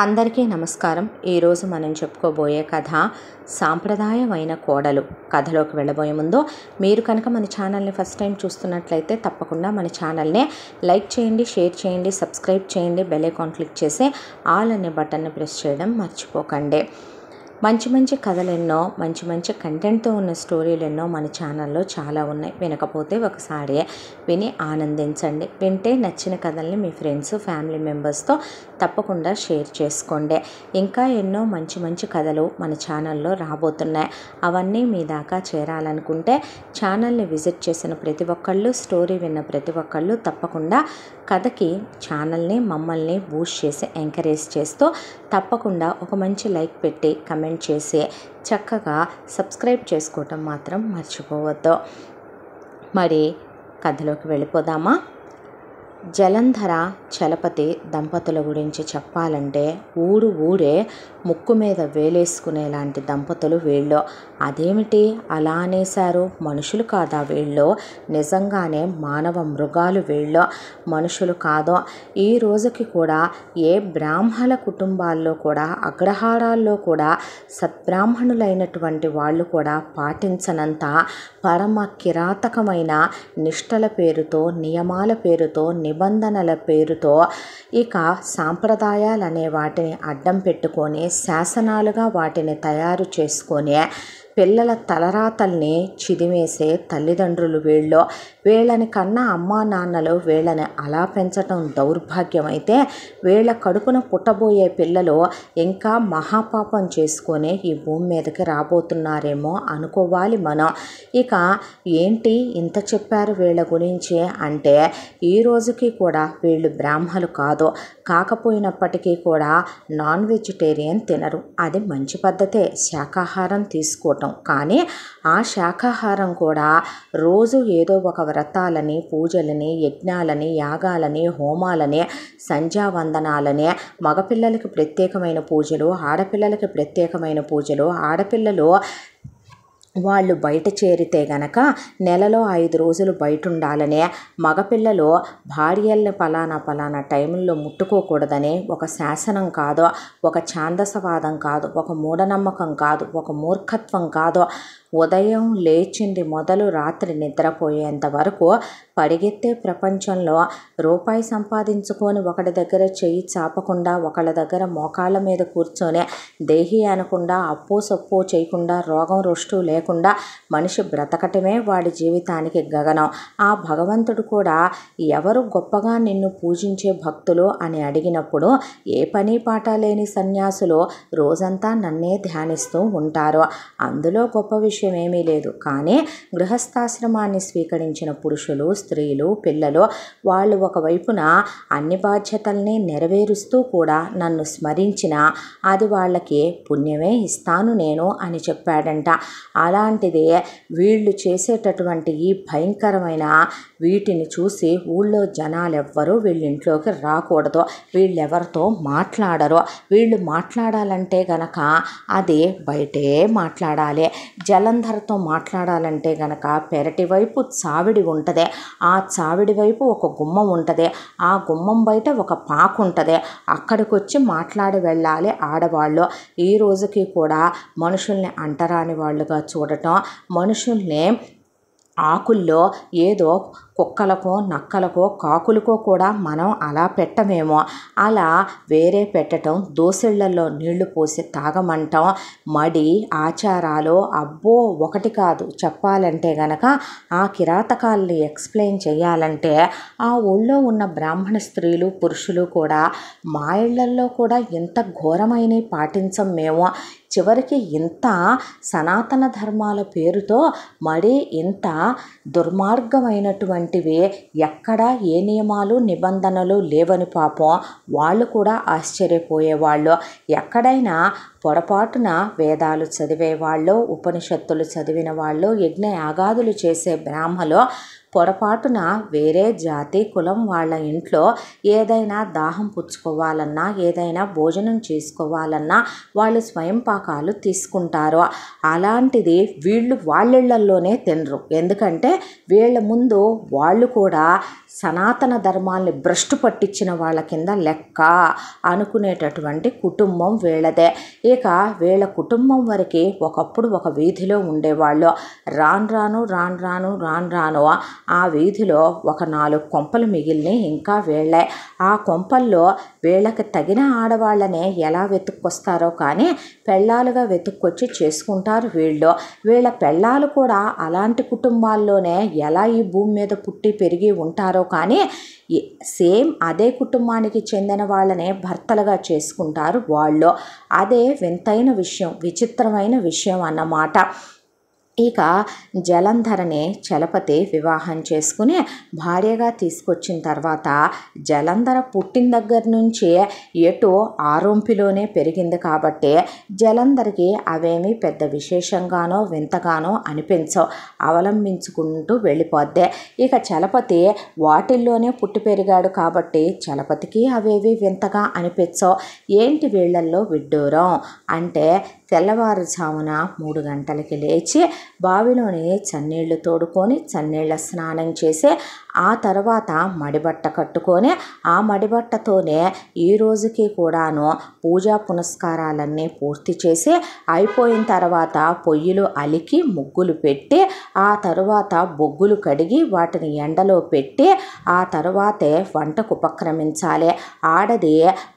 అందరికీ నమస్కారం. ఈరోజు మనం చెప్పుకోబోయే కథ సాంప్రదాయమైన కోడలు. కథలోకి వెళ్ళబోయే ముందు మీరు కనుక మన ఛానల్ని ఫస్ట్ టైం చూస్తున్నట్లయితే తప్పకుండా మన ఛానల్ని లైక్ చేయండి, షేర్ చేయండి, సబ్స్క్రైబ్ చేయండి, బెల్ ఐకాన్ క్లిక్ చేసి ఆల్ అనే బటన్ని ప్రెస్ చేయడం మర్చిపోకండి. మంచి మంచి కథలు ఎన్నో, మంచి కంటెంట్తో ఉన్న స్టోరీలు ఎన్నో మన ఛానల్లో చాలా ఉన్నాయి. వినకపోతే ఒకసారి విని ఆనందించండి. వింటే నచ్చిన కథల్ని మీ ఫ్రెండ్స్, ఫ్యామిలీ మెంబర్స్తో తప్పకుండా షేర్ చేసుకోండి. ఇంకా ఎన్నో మంచి కథలు మన ఛానల్లో రాబోతున్నాయి. అవన్నీ మీ దాకా చేరాలనుకుంటే ఛానల్ని విజిట్ చేసిన ప్రతి ఒక్కళ్ళు, స్టోరీ విన్న ప్రతి ఒక్కళ్ళు తప్పకుండా కథకి ఛానల్ని, మమ్మల్ని బూస్ట్ చేసి ఎంకరేజ్ చేస్తూ తప్పకుండా ఒక మంచి లైక్ పెట్టి కమెంట్ చేసి చక్కగా సబ్స్క్రైబ్ చేసుకోవటం మాత్రం మర్చిపోవద్దు. మరి కథలోకి వెళ్ళిపోదామా? జలంధర చలపతి దంపతుల గురించి చెప్పాలంటే ఊరే ముక్కు మీద వేలేసుకునేలాంటి దంపతులు వీళ్ళు. అదేమిటి అలా అనేశారు? మనుషులు కాదా వీళ్ళు? నిజంగానే మానవ మృగాలు వీళ్ళు, మనుషులు కాదు. ఈ రోజుకి కూడా ఏ బ్రాహ్మణ కుటుంబాల్లో కూడా, అగ్రహారాల్లో కూడా సద్బ్రాహ్మణులైనటువంటి వాళ్ళు కూడా పాటించనంత పరమ కిరాతకమైన నిష్టల పేరుతో, నియమాల పేరుతో, నిబంధనల పేరుతో ఇక సాంప్రదాయాలు అనే వాటిని అడ్డం పెట్టుకొని శాసనాలుగా వాటిని తయారు చేసుకొని పిల్లల తలరాతల్ని చిదిమేసే తల్లిదండ్రులు వీళ్ళు. వీళ్ళని కన్నా అమ్మా నాన్నలు వీళ్ళని అలా పెంచటం దౌర్భాగ్యం అయితే, వీళ్ళ కడుపున పుట్టబోయే పిల్లలు ఇంకా మహాపాపం చేసుకొని ఈ భూమి మీదకి రాబోతున్నారేమో అనుకోవాలి మనం. ఇక ఏంటి ఇంత చెప్పారు వీళ్ళ గురించి అంటే, ఈ రోజుకి కూడా వీళ్ళు బ్రాహ్మలు కాదు. కాకపోయినప్పటికీ కూడా నాన్ వెజిటేరియన్ తినరు. అది మంచి పద్ధతే, శాకాహారం తీసుకోవటం. కానీ ఆ శాకాహారం కూడా రోజు ఏదో ఒక వ్రతాలని, పూజలని, యజ్ఞాలని, యాగాలని, హోమాలని, సంధ్యావందనాలని, మగపిల్లలకి ప్రత్యేకమైన పూజలు, ఆడపిల్లలకి ప్రత్యేకమైన పూజలు, ఆడపిల్లలు వాళ్ళు బయట చేరితే గనక నెలలో 5 రోజులు బయట ఉండాలనే, మగపిల్లలు భార్యల్ని పలానా టైంలో ముట్టుకోకూడదని ఒక శాసనం కాదు, ఒక ఛాందసవాదం కాదు, ఒక మూఢనమ్మకం కాదు, ఒక మూర్ఖత్వం కాదు. ఉదయం లేచింది మొదలు రాత్రి నిద్రపోయేంత వరకు పరిగెత్తే ప్రపంచంలో రూపాయి సంపాదించుకొని ఒకటి దగ్గర చెయ్యి చాపకుండా, ఒకళ్ళ దగ్గర మోకాళ్ళ మీద కూర్చొని దేహి అనకుండా, అప్పో సప్పో చేయకుండా, రోగం రొస్టు లేకుండా మనిషి బ్రతకటమే వాడి జీవితానికి గగనం. ఆ భగవంతుడు కూడా ఎవరు గొప్పగా నిన్ను పూజించే భక్తులు అని అడిగినప్పుడు ఏ పని పాట లేని సన్యాసులు రోజంతా నన్నే ధ్యానిస్తూ ఉంటారు. అందులో గొప్ప విషయం ఏమీ లేదు. కానీ గృహస్థాశ్రమాన్ని స్వీకరించిన పురుషులు, స్త్రీలు, పిల్లలు వాళ్ళు ఒకవైపున అన్ని బాధ్యతల్ని నెరవేరుస్తూ కూడా నన్ను స్మరించిన అది వాళ్ళకి పుణ్యమే ఇస్తాను నేను అని చెప్పాడంట. అలాంటిదే వీళ్ళు చేసేటటువంటి ఈ భయంకరమైన వీటిని చూసి ఊళ్ళో జనాలు ఎవ్వరూ వీళ్ళింట్లోకి రాకూడదు, వీళ్ళెవరితో మాట్లాడరు. వీళ్ళు మాట్లాడాలంటే గనక అది బయటే మాట్లాడాలి. జలంధరతో మాట్లాడాలంటే గనక పెరటి వైపు చావిడి ఉంటుంది, ఆ చావిడి వైపు ఒక గుమ్మం ఉంటుంది, ఆ గుమ్మం బయట ఒక పాకు ఉంటుంది. అక్కడికి వచ్చి మాట్లాడి వెళ్ళాలి ఆడవాళ్ళు. ఈ రోజుకి కూడా మనుషుల్ని అంటరాని వాళ్ళుగా చూడటం, మనుషుల్ని ఆకుల్లో ఏదో కుక్కలకో, నక్కలకో, కాకులకో కూడా మనం అలా పెట్టమేమో, అలా వేరే పెట్టడం, దోసిళ్లలో నీళ్లు పోసి తాగమంటాం, మడి ఆచారాలు అబ్బో ఒకటి కాదు. చెప్పాలంటే గనక ఆ కిరాతకాల్ని ఎక్స్ప్లెయిన్ చేయాలంటే ఆ ఊళ్ళో ఉన్న బ్రాహ్మణ స్త్రీలు, పురుషులు కూడా మా ఇళ్లల్లో కూడా ఇంత ఘోరమైనవి పాటించం మేము. చివరికి ఇంత సనాతన ధర్మాల పేరుతో మరి ఇంత దుర్మార్గమైనటువంటివి ఎక్కడా ఏ నియమాలు, నిబంధనలు లేవని పాపం వాళ్ళు కూడా ఆశ్చర్యపోయేవాళ్ళు. ఎక్కడైనా పొరపాటున వేదాలు చదివేవాళ్ళు, ఉపనిషత్తులు చదివిన వాళ్ళు, యజ్ఞ యాగాదులు చేసే బ్రాహ్మలు పొరపాటున వేరే జాతి కులం వాళ్ళ ఇంట్లో ఏదైనా దాహం పుచ్చుకోవాలన్నా, ఏదైనా భోజనం చేసుకోవాలన్నా వాళ్ళు స్వయం పాకాలు తీసుకుంటారు. అలాంటిది వీళ్ళు వాళ్ళిళ్లల్లోనే తినరు. ఎందుకంటే వీళ్ళ ముందు వాళ్ళు కూడా సనాతన ధర్మాల్ని భ్రష్టు పట్టించిన వాళ్ళ కింద లెక్క అనుకునేటటువంటి కుటుంబం వీళ్ళదే. ఇక వీళ్ళ కుటుంబం వరకు ఒకప్పుడు ఒక వీధిలో ఉండేవాళ్ళు. రాను రాను ఆ వీధిలో ఒక 4 కొంపలు మిగిలిని ఇంకా వీళ్ళే. ఆ కొంపల్లో వీళ్ళకి తగిన ఆడవాళ్ళనే ఎలా వెతుక్కొస్తారో కానీ పెళ్ళాలుగా వెతుక్కొచ్చి చేసుకుంటారు వీళ్ళు. వీళ్ళ పెళ్ళాలు కూడా అలాంటి కుటుంబాల్లోనే ఎలా ఈ భూమి మీద పుట్టి పెరిగి ఉంటారో కానీ సేమ్ అదే కుటుంబానికి చెందిన వాళ్ళనే భర్తలుగా చేసుకుంటారు వాళ్ళు. అదే వింతైన విషయం, విచిత్రమైన విషయం అన్నమాట. ఇక జలంధరని చలపతి వివాహం చేసుకుని భార్యగా తీసుకొచ్చిన తర్వాత జలంధర పుట్టిన దగ్గర నుంచి ఎటు ఆరోంపిలోనే పెరిగింది కాబట్టి జలంధరకి అవేమీ పెద్ద విశేషంగానో వింతగానో అనిపించవు, అవలంబించుకుంటూ వెళ్ళిపోద్ది. ఇక చలపతి వాటిల్లోనే పుట్టి పెరిగాడు కాబట్టి చలపతికి అవేవి వింతగా అనిపించవు. ఏంటి వీళ్ళల్లో విడ్డూరం అంటే తెల్లవారుజామున 3 గంటలకి లేచి బావిలోని చన్నీళ్లు తోడుకొని చన్నీళ్ళ స్నానం చేసి ఆ తర్వాత మడిబట్ట కట్టుకొని ఆ మడిబట్టతోనే ఈ రోజుకి కూడాను పూజా పునస్కారాలన్నీ పూర్తి చేసి అయిపోయిన తర్వాత పొయ్యిలు అలికి ముగ్గులు పెట్టి ఆ తరువాత బొగ్గులు కడిగి వాటిని ఎండలో పెట్టి ఆ తరువాతే వంటకు ఉపక్రమించాలి. ఆడది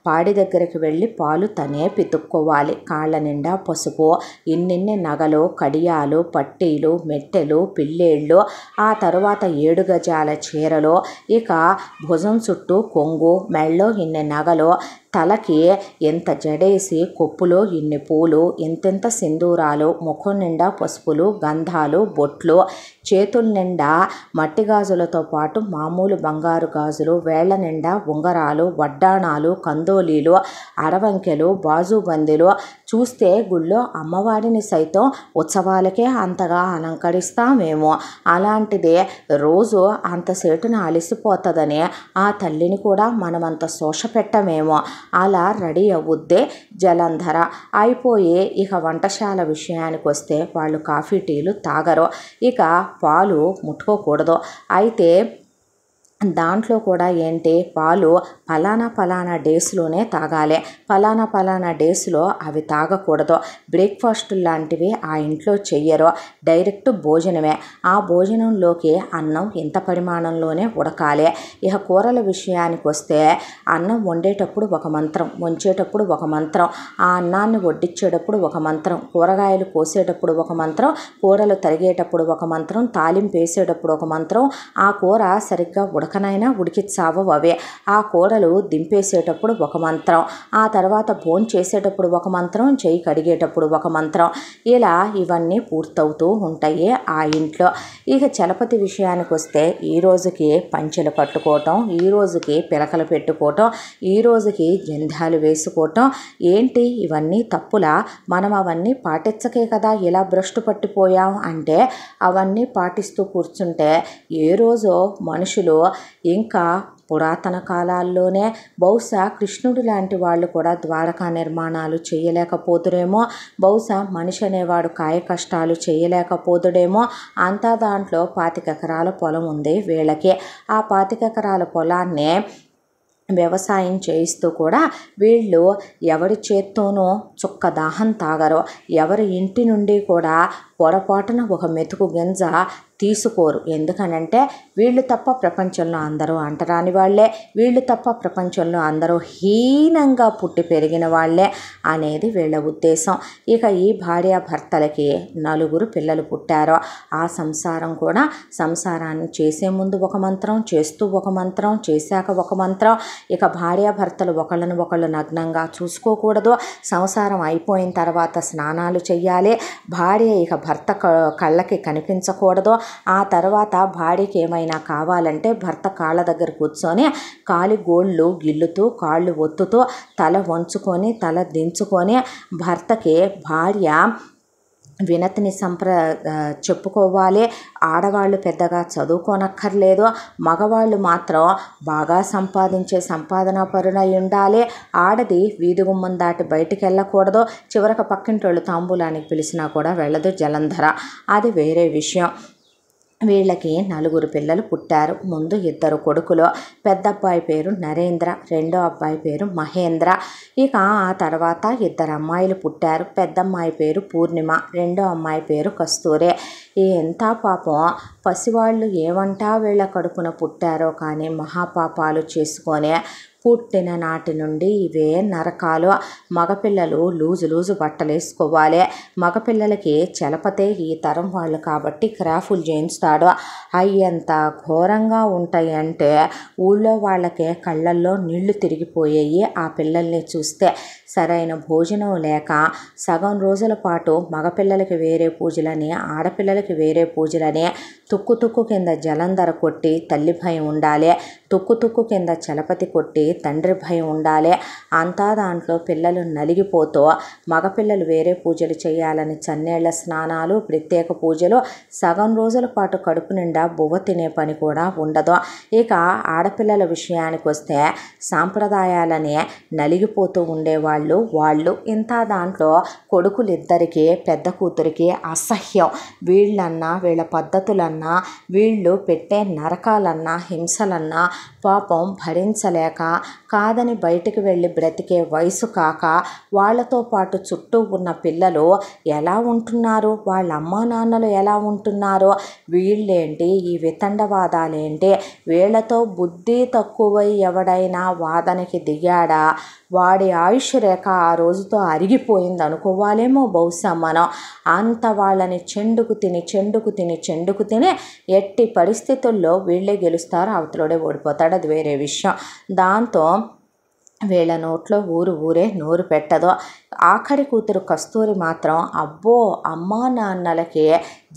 పాడి దగ్గరికి వెళ్ళి పాలు తనే పితుక్కోవాలి. కాళ్ళ నిండా పసుపు, ఇన్నిన్ని నగలు, కడియాలు, పట్టీలు, మెట్టెలు, పిల్లేళ్ళు, ఆ తరువాత 7 గజాల చీరలు, ఇక భుజం చుట్టూ కొంగు, మెళ్ళో ఇన్ని నగలు, తలకి ఎంత జడేసి కొప్పులో ఇన్ని పూలు, ఇంతెంత సింధూరాలు, ముఖం నిండా పసుపులు, గంధాలు, బొట్లు, చేతుల నిండా మట్టి గాజులతో పాటు మామూలు బంగారు గాజులు, వేళ్ల నిండా ఉంగరాలు, వడ్డాణాలు, కందోలీలు, అరవంకెలు, బాజుబందీలు. చూస్తే గుళ్ళో అమ్మవారిని సైతం ఉత్సవాలకే అంతగా అలంకరిస్తామేమో, అలాంటిదే రోజు అంతసేటున అలసిపోతుందని ఆ తల్లిని కూడా మనమంత శోష పెట్టమేమో. అలా రెడీ అవుద్దే జలంధర. అయిపోయి ఇక వంటశాల విషయానికి వస్తే వాళ్ళు కాఫీ టీలు తాగరు, ఇక పాలు ముట్టుకోకూడదు. అయితే దాంట్లో కూడా ఏంటి, పాలు ఫలానా డేస్లోనే తాగాలి, ఫలానా డేస్లో అవి తాగకూడదు. బ్రేక్ఫాస్ట్ లాంటివి ఆ ఇంట్లో చెయ్యరు, డైరెక్ట్ భోజనమే. ఆ భోజనంలోకి అన్నం ఇంత పరిమాణంలోనే ఉడకాలి. ఇక కూరల విషయానికి వస్తే అన్నం వండేటప్పుడు ఒక మంత్రం, వంచేటప్పుడు ఒక మంత్రం, ఆ అన్నాన్ని వడ్డించేటప్పుడు ఒక మంత్రం, కూరగాయలు కోసేటప్పుడు ఒక మంత్రం, కూరలు తరిగేటప్పుడు ఒక మంత్రం, తాలింపు వేసేటప్పుడు ఒక మంత్రం, ఆ కూర సరిగ్గా ఉడకనైనా ఉడికి చావవు అవే. ఆ కూరలు దింపేసేటప్పుడు ఒక మంత్రం, ఆ తర్వాత భోజనం చేసేటప్పుడు ఒక మంత్రం, చెయ్యి కడిగేటప్పుడు ఒక మంత్రం, ఇలా ఇవన్నీ పూర్తవుతూ ఉంటాయి ఆ ఇంట్లో. ఇక చలపతి విషయానికి వస్తే ఈ రోజుకి పంచెలు కట్టుకోవటం, ఈ రోజుకి పిలకలు పెట్టుకోవటం, ఈ రోజుకి జంధ్యాలు వేసుకోవటం ఏంటి, ఇవన్నీ తప్పులా? మనం అవన్నీ పాటించకే కదా ఇలా భ్రష్టు పట్టిపోయాం అంటే అవన్నీ పాటిస్తూ కూర్చుంటే ఏ రోజు మనుషులు ఇంకా పురాతన కాలాల్లోనే బహుశా కృష్ణుడు లాంటి వాళ్ళు కూడా ద్వారకా నిర్మాణాలు చేయలేకపోతురేమో, బహుశా మనిషి అనేవాడు కాయ కష్టాలు చేయలేకపోతుడేమో. అంతా దాంట్లో 25 ఎకరాల పొలం ఉంది వీళ్ళకి. ఆ 25 ఎకరాల పొలాన్నే వ్యవసాయం చేయిస్తూ కూడా వీళ్ళు ఎవరి చేత్తోనూ చుక్క దాహం తాగరు, ఎవరి ఇంటి నుండి కూడా పొరపాటున ఒక మెతుకు గింజ తీసుకోరు. ఎందుకనంటే వీళ్ళు తప్ప ప్రపంచంలో అందరూ అంటరాని వాళ్ళే, వీళ్ళు తప్ప ప్రపంచంలో అందరూ హీనంగా పుట్టి పెరిగిన వాళ్ళే అనేది వీళ్ళ ఉద్దేశం. ఇక ఈ భార్యాభర్తలకి 4 పిల్లలు పుట్టారు. ఆ సంసారం కూడా సంసారాన్ని చేసే ముందు ఒక మంత్రం, చేస్తూ ఒక మంత్రం, చేశాక ఒక మంత్రం. ఇక భార్యాభర్తలు ఒకళ్ళని ఒకళ్ళు నగ్నంగా చూసుకోకూడదు. సంసారం అయిపోయిన తర్వాత స్నానాలు చెయ్యాలి. భార్య ఇక భర్త కళ్ళకి కనిపించకూడదు. ఆ తర్వాత భార్యకి ఏమైనా కావాలంటే భర్త కాళ్ళ దగ్గర కూర్చొని కాలి గోళ్ళు గిల్లుతూ, కాళ్ళు ఒత్తుతూ, తల వంచుకొని, తల దించుకొని భర్తకి భార్య వినతిని చెప్పుకోవాలి. ఆడవాళ్ళు పెద్దగా చదువుకోనక్కర్లేదు, మగవాళ్ళు మాత్రం బాగా సంపాదించే సంపాదనా పరులై ఉండాలి. ఆడది వీధి గుమ్మం దాటి బయటికి వెళ్ళకూడదు, చివరకు పక్కింటోళ్ళు తాంబూలానికి పిలిచినా కూడా వెళ్ళదు జలంధర. అది వేరే విషయం. వీళ్ళకి 4 పిల్లలు పుట్టారు. ముందు 2 కొడుకులు. పెద్ద అబ్బాయి పేరు నరేంద్ర, రెండో అబ్బాయి పేరు మహేంద్ర. ఇక ఆ తర్వాత 2 అమ్మాయిలు పుట్టారు. పెద్ద అమ్మాయి పేరు పూర్ణిమ, రెండో అమ్మాయి పేరు కస్తూరి. ఎంత పాపం పసివాళ్ళు ఏమంటా వీళ్ళ కడుపున పుట్టారో కానీ మహాపాపాలు చేసుకొని పుట్టిన నాటి నుండి ఇవే నరకాలు. మగపిల్లలు లూజు బట్టలు వేసుకోవాలి. మగపిల్లలకి చలపతే ఈ తరం వాళ్ళు కాబట్టి క్రాఫులు చేయిస్తాడు. అవి ఎంత ఘోరంగా ఉంటాయి అంటే ఊళ్ళో వాళ్ళకే కళ్ళల్లో నీళ్లు తిరిగిపోయాయి ఆ పిల్లల్ని చూస్తే. సరైన భోజనం లేక సగం రోజుల పాటు మగపిల్లలకి వేరే పూజలని, ఆడపిల్లలకి వేరే పూజలని, తుక్కు కింద జలంధర కొట్టి తల్లి భయం ఉండాలి, తుక్కు కింద చలపతి కొట్టి తండ్రి భయం ఉండాలి. అంతా దాంట్లో పిల్లలు నలిగిపోతూ మగపిల్లలు వేరే పూజలు చేయాలని చన్నేళ్ల స్నానాలు, ప్రత్యేక పూజలు, సగం రోజుల పాటు కడుపు నిండా బువ్వ తినే పని కూడా ఉండదు. ఇక ఆడపిల్లల విషయానికి వస్తే సాంప్రదాయాలని నలిగిపోతూ ఉండేవాళ్ళు వాళ్ళు. ఇంత దాంట్లో కొడుకులిద్దరికీ పెద్ద కూతురికి అసహ్యం. వీళ్ళన్నా, వీళ్ళ పద్ధతులన్నా, వీళ్ళు పెట్టే నరకాలన్నా, హింసలన్నా పాపం భరించలేక కాదని బయటికి వెళ్ళి బ్రతికే వయసు కాక వాళ్ళతో పాటు చుట్టూ ఉన్న పిల్లలు ఎలా ఉంటున్నారు, వాళ్ళ అమ్మా నాన్నలు ఎలా ఉంటున్నారో, వీళ్ళేంటి ఈ వితండవాదాలేంటి, వీళ్ళతో బుద్ధి తక్కువై ఎవడైనా వాదనకి దిగాడా వాడి ఆయుష్ రేఖ ఆ రోజుతో అరిగిపోయింది అనుకోవాలేమో బహుశా మనం. అంత వాళ్ళని చెండుకు తిని ఎట్టి పరిస్థితుల్లో వీళ్ళే గెలుస్తారు, అవతలోడే ఓడిపోతాడు, అది వేరే విషయం. దాంతో వీళ్ళ నోట్లో ఊరే నోరు పెట్టదు. ఆఖరి కూతురు కస్తూరి మాత్రం అబ్బో అమ్మా నాన్నలకి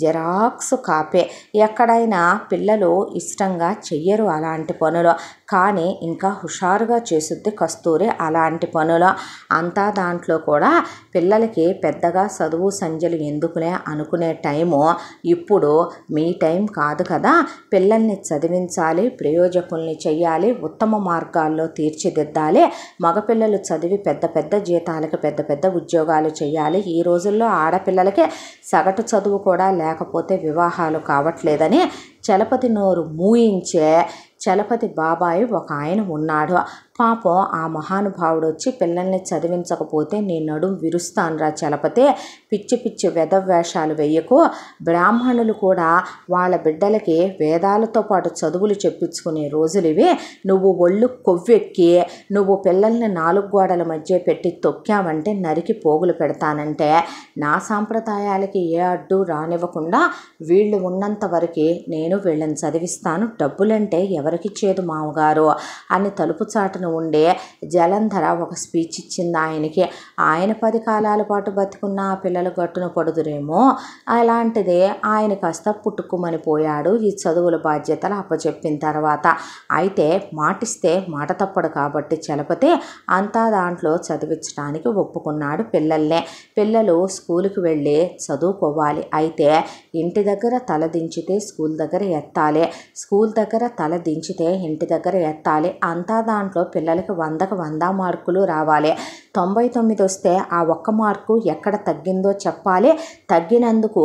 జెరాక్స్ కాపే. ఎక్కడైనా పిల్లలు ఇష్టంగా చెయ్యరు అలాంటి పనులు, కానీ ఇంకా హుషారుగా చేసుద్ది కస్తూరి అలాంటి పనులు. అంతా దాంట్లో కూడా పిల్లలకి పెద్దగా చదువు సంజలు ఎందుకులే అనుకునే టైము ఇప్పుడు మీ టైం కాదు కదా. పిల్లల్ని చదివించాలి, ప్రయోజకుల్ని చెయ్యాలి, ఉత్తమ మార్గాల్లో తీర్చిదిద్దాలి. మగపిల్లలు చదివి పెద్ద జీతాలకు పెద్ద ఉద్యోగాలు చేయాలి. ఈ రోజుల్లో ఆడపిల్లలకి సగటు చదువు కూడా లేకపోతే వివాహాలు కావట్లేదని చలపతి నోరు మూయించే చలపతి బాబాయి ఒక ఆయన ఉన్నాడు. పాపం ఆ మహానుభావుడు వచ్చి పిల్లల్ని చదివించకపోతే నీ నడుం విరుస్తానురా చలపతి, పిచ్చి వేషాలు వెయ్యకు. బ్రాహ్మణులు కూడా వాళ్ళ బిడ్డలకి వేదాలతో పాటు చదువులు చెప్పించుకునే రోజులివి. నువ్వు ఒళ్ళు కొవ్వెక్కి నువ్వు పిల్లల్ని 4 గోడల మధ్య పెట్టి తొక్కావంటే నరికి పోగులు పెడతానంటే నా సాంప్రదాయాలకి ఏ అడ్డు రానివ్వకుండా వీళ్ళు ఉన్నంత వరకు నేను వీళ్ళని చదివిస్తాను, డబ్బులంటే ఎవరికిచ్చేదు మామగారు అని తలుపు చాటును ఉండే జలంధర ఒక స్పీచ్ ఇచ్చింది ఆయనకి. ఆయన 10 కాలాల పాటు బతికున్న ఆ పిల్లలు గట్టున పడుదురేమో, అలాంటిదే ఆయన కాస్త పుట్టుకుమని పోయాడు ఈ చదువుల బాధ్యతలు అప్పచెప్పిన తర్వాత. అయితే మాటిస్తే మాట తప్పడు కాబట్టి చలపతి అంతా దాంట్లో చదివించడానికి ఒప్పుకున్నాడు పిల్లల్నే. పిల్లలు స్కూలుకి వెళ్ళి చదువుకోవాలి, అయితే ఇంటి దగ్గర తల దించితే స్కూల్ దగ్గర ఎత్తాలి, స్కూల్ దగ్గర తల దించితే ఇంటి దగ్గర ఎత్తాలి. అంతా దాంట్లో పిల్లలకి 100కి 100 మార్కులు రావాలి. 99 వస్తే ఆ 1 మార్కు ఎక్కడ తగ్గిందో చెప్పాలి. తగ్గినందుకు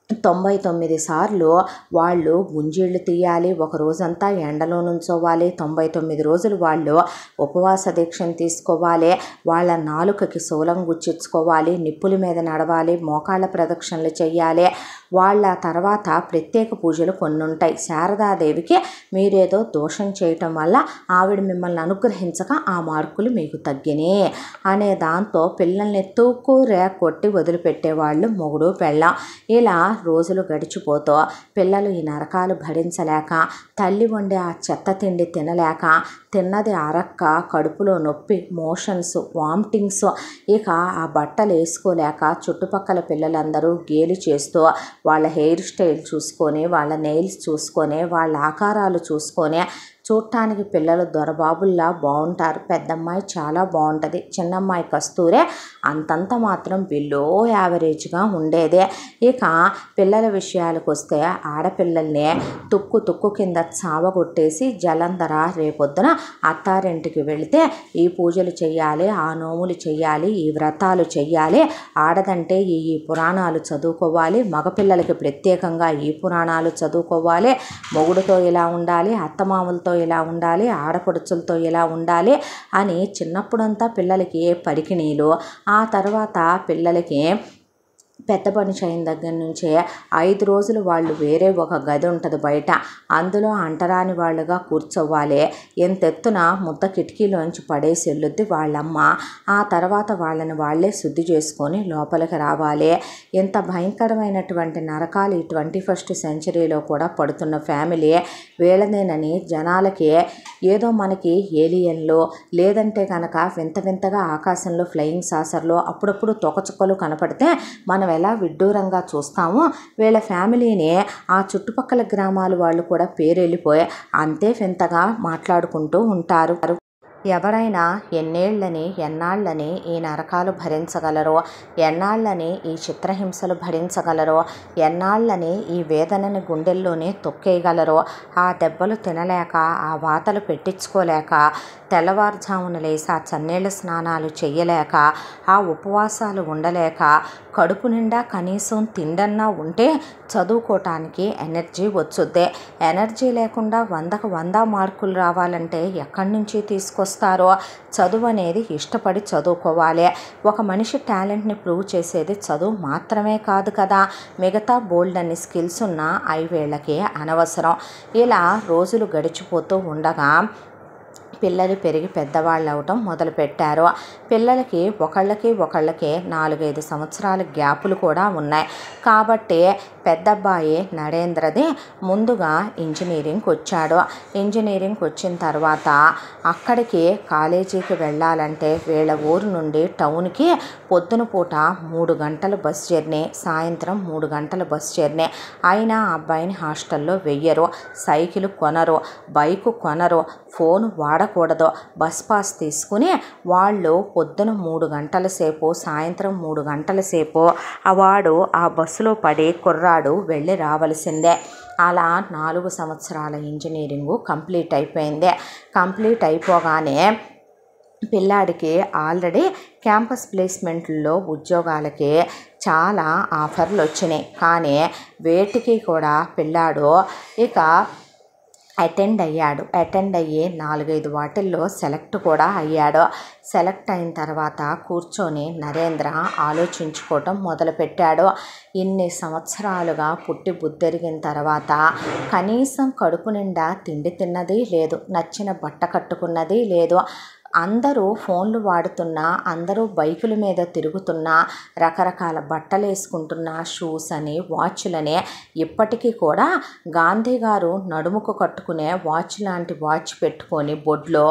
99 సార్లు వాళ్ళు గుంజీళ్ళు తీయాలి, ఒక రోజంతా ఎండలో నుంచోవాలి, 99 రోజులు వాళ్ళు ఉపవాస దీక్షను తీసుకోవాలి, వాళ్ళ నాలుకకి శూలం గుచ్చించుకోవాలి, నిప్పుల మీద నడవాలి, మోకాళ్ళ ప్రదక్షిణలు చెయ్యాలి. వాళ్ళ తర్వాత ప్రత్యేక పూజలు కొన్ని ఉంటాయి. శారదాదేవికి మీరేదో దోషం చేయటం వల్ల ఆవిడ మిమ్మల్ని అనుగ్రహించక ఆ మార్కులు మీకు తగ్గినాయి అనే దాంతో పిల్లల్ని తూకు కొట్టి వదిలిపెట్టేవాళ్ళు మొగుడు పెళ్ళాం. ఇలా రోజులు గడిచిపోతూ పిల్లలు ఈ నరకాలు భరించలేక, తల్లి వండే ఆ చెత్త తిండి తినలేక, తిన్నది అరక్క, కడుపులో నొప్పి, మోషన్స్, వామిటింగ్స్, ఇక ఆ బట్టలు వేసుకోలేక చుట్టుపక్కల పిల్లలందరూ గేలి చేస్తూ వాళ్ళ హెయిర్ స్టైల్ చూసుకొని, వాళ్ళ నెయిల్స్ చూసుకొని, వాళ్ళ ఆకారాలు చూసుకొని చూడటానికి పిల్లలు దొరబాబుల్లా బాగుంటారు. పెద్దమ్మాయి చాలా బాగుంటుంది, చిన్నమ్మాయి కస్తూరే అంతంత మాత్రం బిలో యావరేజ్గా ఉండేదే. ఇక పిల్లల విషయాలకు వస్తే ఆడపిల్లల్ని తుక్కు కింద చావగొట్టేసి జలంధర రేపొద్దున అత్తారింటికి వెళితే ఈ పూజలు చెయ్యాలి, ఆ నోములు చెయ్యాలి, ఈ వ్రతాలు చెయ్యాలి, ఆడదంటే ఈ పురాణాలు చదువుకోవాలి, మగపిల్లలకి ప్రత్యేకంగా ఈ పురాణాలు చదువుకోవాలి, మొగుడుతో ఇలా ఉండాలి, అత్తమామలతో ఇలా ఉండాలి, ఆడపడుచులతో ఇలా ఉండాలి అని చిన్నప్పుడంతా పిల్లలకి పరికిణీలు, ఆ తర్వాత పిల్లలకి పెద్ద మనిషి అయిన దగ్గర నుంచే 5 రోజులు వాళ్ళు వేరే ఒక గది ఉంటుంది బయట, అందులో అంటరాని వాళ్ళుగా కూర్చోవాలి. ఎంతెత్తున ముద్ద కిటికీలోంచి పడేసి వెళ్ళొద్ది వాళ్ళమ్మ. ఆ తర్వాత వాళ్ళని వాళ్ళే శుద్ధి చేసుకొని లోపలికి రావాలి. ఎంత భయంకరమైనటువంటి నరకాలు ఈ 21st సెంచరీలో కూడా పడుతున్న ఫ్యామిలీ వీళ్ళదేనని జనాలకి ఏదో మనకి ఏలియన్లో లేదంటే కనుక వింత వింతగా ఆకాశంలో ఫ్లయింగ్ సాసర్లో అప్పుడప్పుడు తొకచుక్కలు కనపడితే మనం ఎలా విడ్డూరంగా చూస్తామో వీళ్ళ ఫ్యామిలీని ఆ చుట్టుపక్కల గ్రామాల వాళ్ళు కూడా పేరెళ్ళిపోయి అంతే వింతగా మాట్లాడుకుంటూ ఉంటారు. ఎవరైనా ఎన్నాళ్ళని ఈ నరకాలు భరించగలరో, ఎన్నాళ్ళని ఈ చిత్రహింసలు భరించగలరో, ఎన్నాళ్ళని ఈ వేదనని గుండెల్లోనే తొక్కేయగలరో, ఆ దెబ్బలు తినలేక, ఆ వాతలు పెట్టించుకోలేక, తెల్లవారుజామున లేసి ఆ చన్నీళ్ళ స్నానాలు చెయ్యలేక, ఆ ఉపవాసాలు ఉండలేక, కడుపు నిండా కనీసం తిండన్నా ఉంటే చదువుకోవటానికి ఎనర్జీ వచ్చుద్దే. ఎనర్జీ లేకుండా 100కు 100 మార్కులు రావాలంటే ఎక్కడి నుంచి తీసుకొస్తారో? చదువు అనేది ఇష్టపడి చదువుకోవాలి. ఒక మనిషి టాలెంట్ని ప్రూవ్ చేసేది చదువు మాత్రమే కాదు కదా, మిగతా బోల్డ్ అన్ని స్కిల్స్ ఉన్నా అవి వీళ్ళకి అనవసరం. ఇలా రోజులు గడిచిపోతూ ఉండగా పిల్లలు పెరిగి పెద్దవాళ్ళు అవటం మొదలుపెట్టారు. పిల్లలకి ఒకళ్ళకి 4-5 సంవత్సరాల గ్యాపులు కూడా ఉన్నాయి. కాబట్టి పెద్దబ్బాయి నరేంద్రది ముందుగా ఇంజనీరింగ్కి వచ్చాడు. ఇంజనీరింగ్కి వచ్చిన తర్వాత అక్కడికి కాలేజీకి వెళ్ళాలంటే వీళ్ళ ఊరు నుండి టౌన్కి పొద్దున పూట 3 గంటల బస్ జర్నీ, సాయంత్రం 3 గంటల బస్ జర్నీ. అయినా అబ్బాయిని హాస్టల్లో వెయ్యరు, సైకిల్ కొనరు, బైకు కొనరు, ఫోన్ వాడకూడదు. బస్ పాస్ తీసుకుని వాళ్ళు పొద్దున 3 గంటల సేపు, సాయంత్రం 3 గంటల సేపు వాడు ఆ బస్సులో పడి కుర్రాడు వెళ్ళి రావలసిందే. అలా 4 సంవత్సరాల ఇంజనీరింగు కంప్లీట్ అయిపోయింది. కంప్లీట్ అయిపోగానే పిల్లాడికి ఆల్రెడీ క్యాంపస్ ప్లేస్మెంట్లో ఉద్యోగాలకి చాలా ఆఫర్లు వచ్చినాయి. కానీ వేటికి కూడా పిల్లాడు ఇక అటెండ్ అయ్యి 4-5 వాటిల్లో సెలెక్ట్ కూడా అయ్యాడు. సెలెక్ట్ అయిన తర్వాత కూర్చొని నరేంద్ర ఆలోచించుకోవటం మొదలుపెట్టాడు. ఇన్ని సంవత్సరాలుగా పుట్టి బుద్ధెరిగిన తర్వాత కనీసం కడుపు నిండా తిండి తిన్నది లేదు, నచ్చిన బట్ట కట్టుకున్నది లేదు. అందరూ ఫోన్లు వాడుతున్నా, అందరూ బైకుల మీద తిరుగుతున్నా, రకరకాల బట్టలు వేసుకుంటున్నా, షూస్ అని, వాచ్లని, ఇప్పటికీ కూడా గాంధీ గారు నడుముకు కట్టుకునే వాచ్ లాంటి వాచ్ పెట్టుకొని బొడ్లో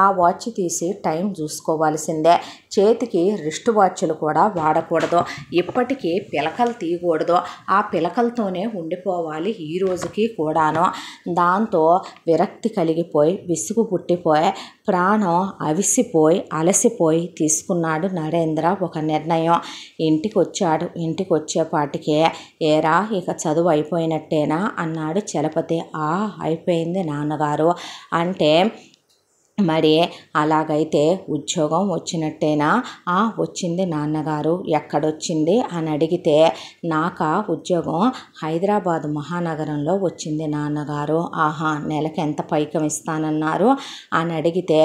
ఆ వాచ్ తీసి టైం చూసుకోవాల్సిందే. చేతికి రిస్ట్ వాచ్లు కూడా వాడకూడదు. ఇప్పటికీ పిలకలు తీయకూడదు, ఆ పిలకలతోనే ఉండిపోవాలి ఈ రోజుకి కూడాను. దాంతో విరక్తి కలిగిపోయి, విసుగు పుట్టిపోయి, ప్రాణం అవిసిపోయి అలసిపోయి తీసుకున్నాడు నరేంద్ర ఒక నిర్ణయం. ఇంటికి వచ్చాడు. ఇంటికి వచ్చేపాటికే ఏరా ఇక చదువు అయిపోయినట్టేనా అన్నాడు చలపతి. అయిపోయింది నాన్నగారు అంటే, మరి అలాగైతే ఉద్యోగం వచ్చినట్టేనా? వచ్చింది నాన్నగారు. ఎక్కడొచ్చింది అని అడిగితే, నాకా ఉద్యోగం హైదరాబాదు మహానగరంలో వచ్చింది నాన్నగారు. నెలకి ఎంత పైకం ఇస్తానన్నారు అని అడిగితే,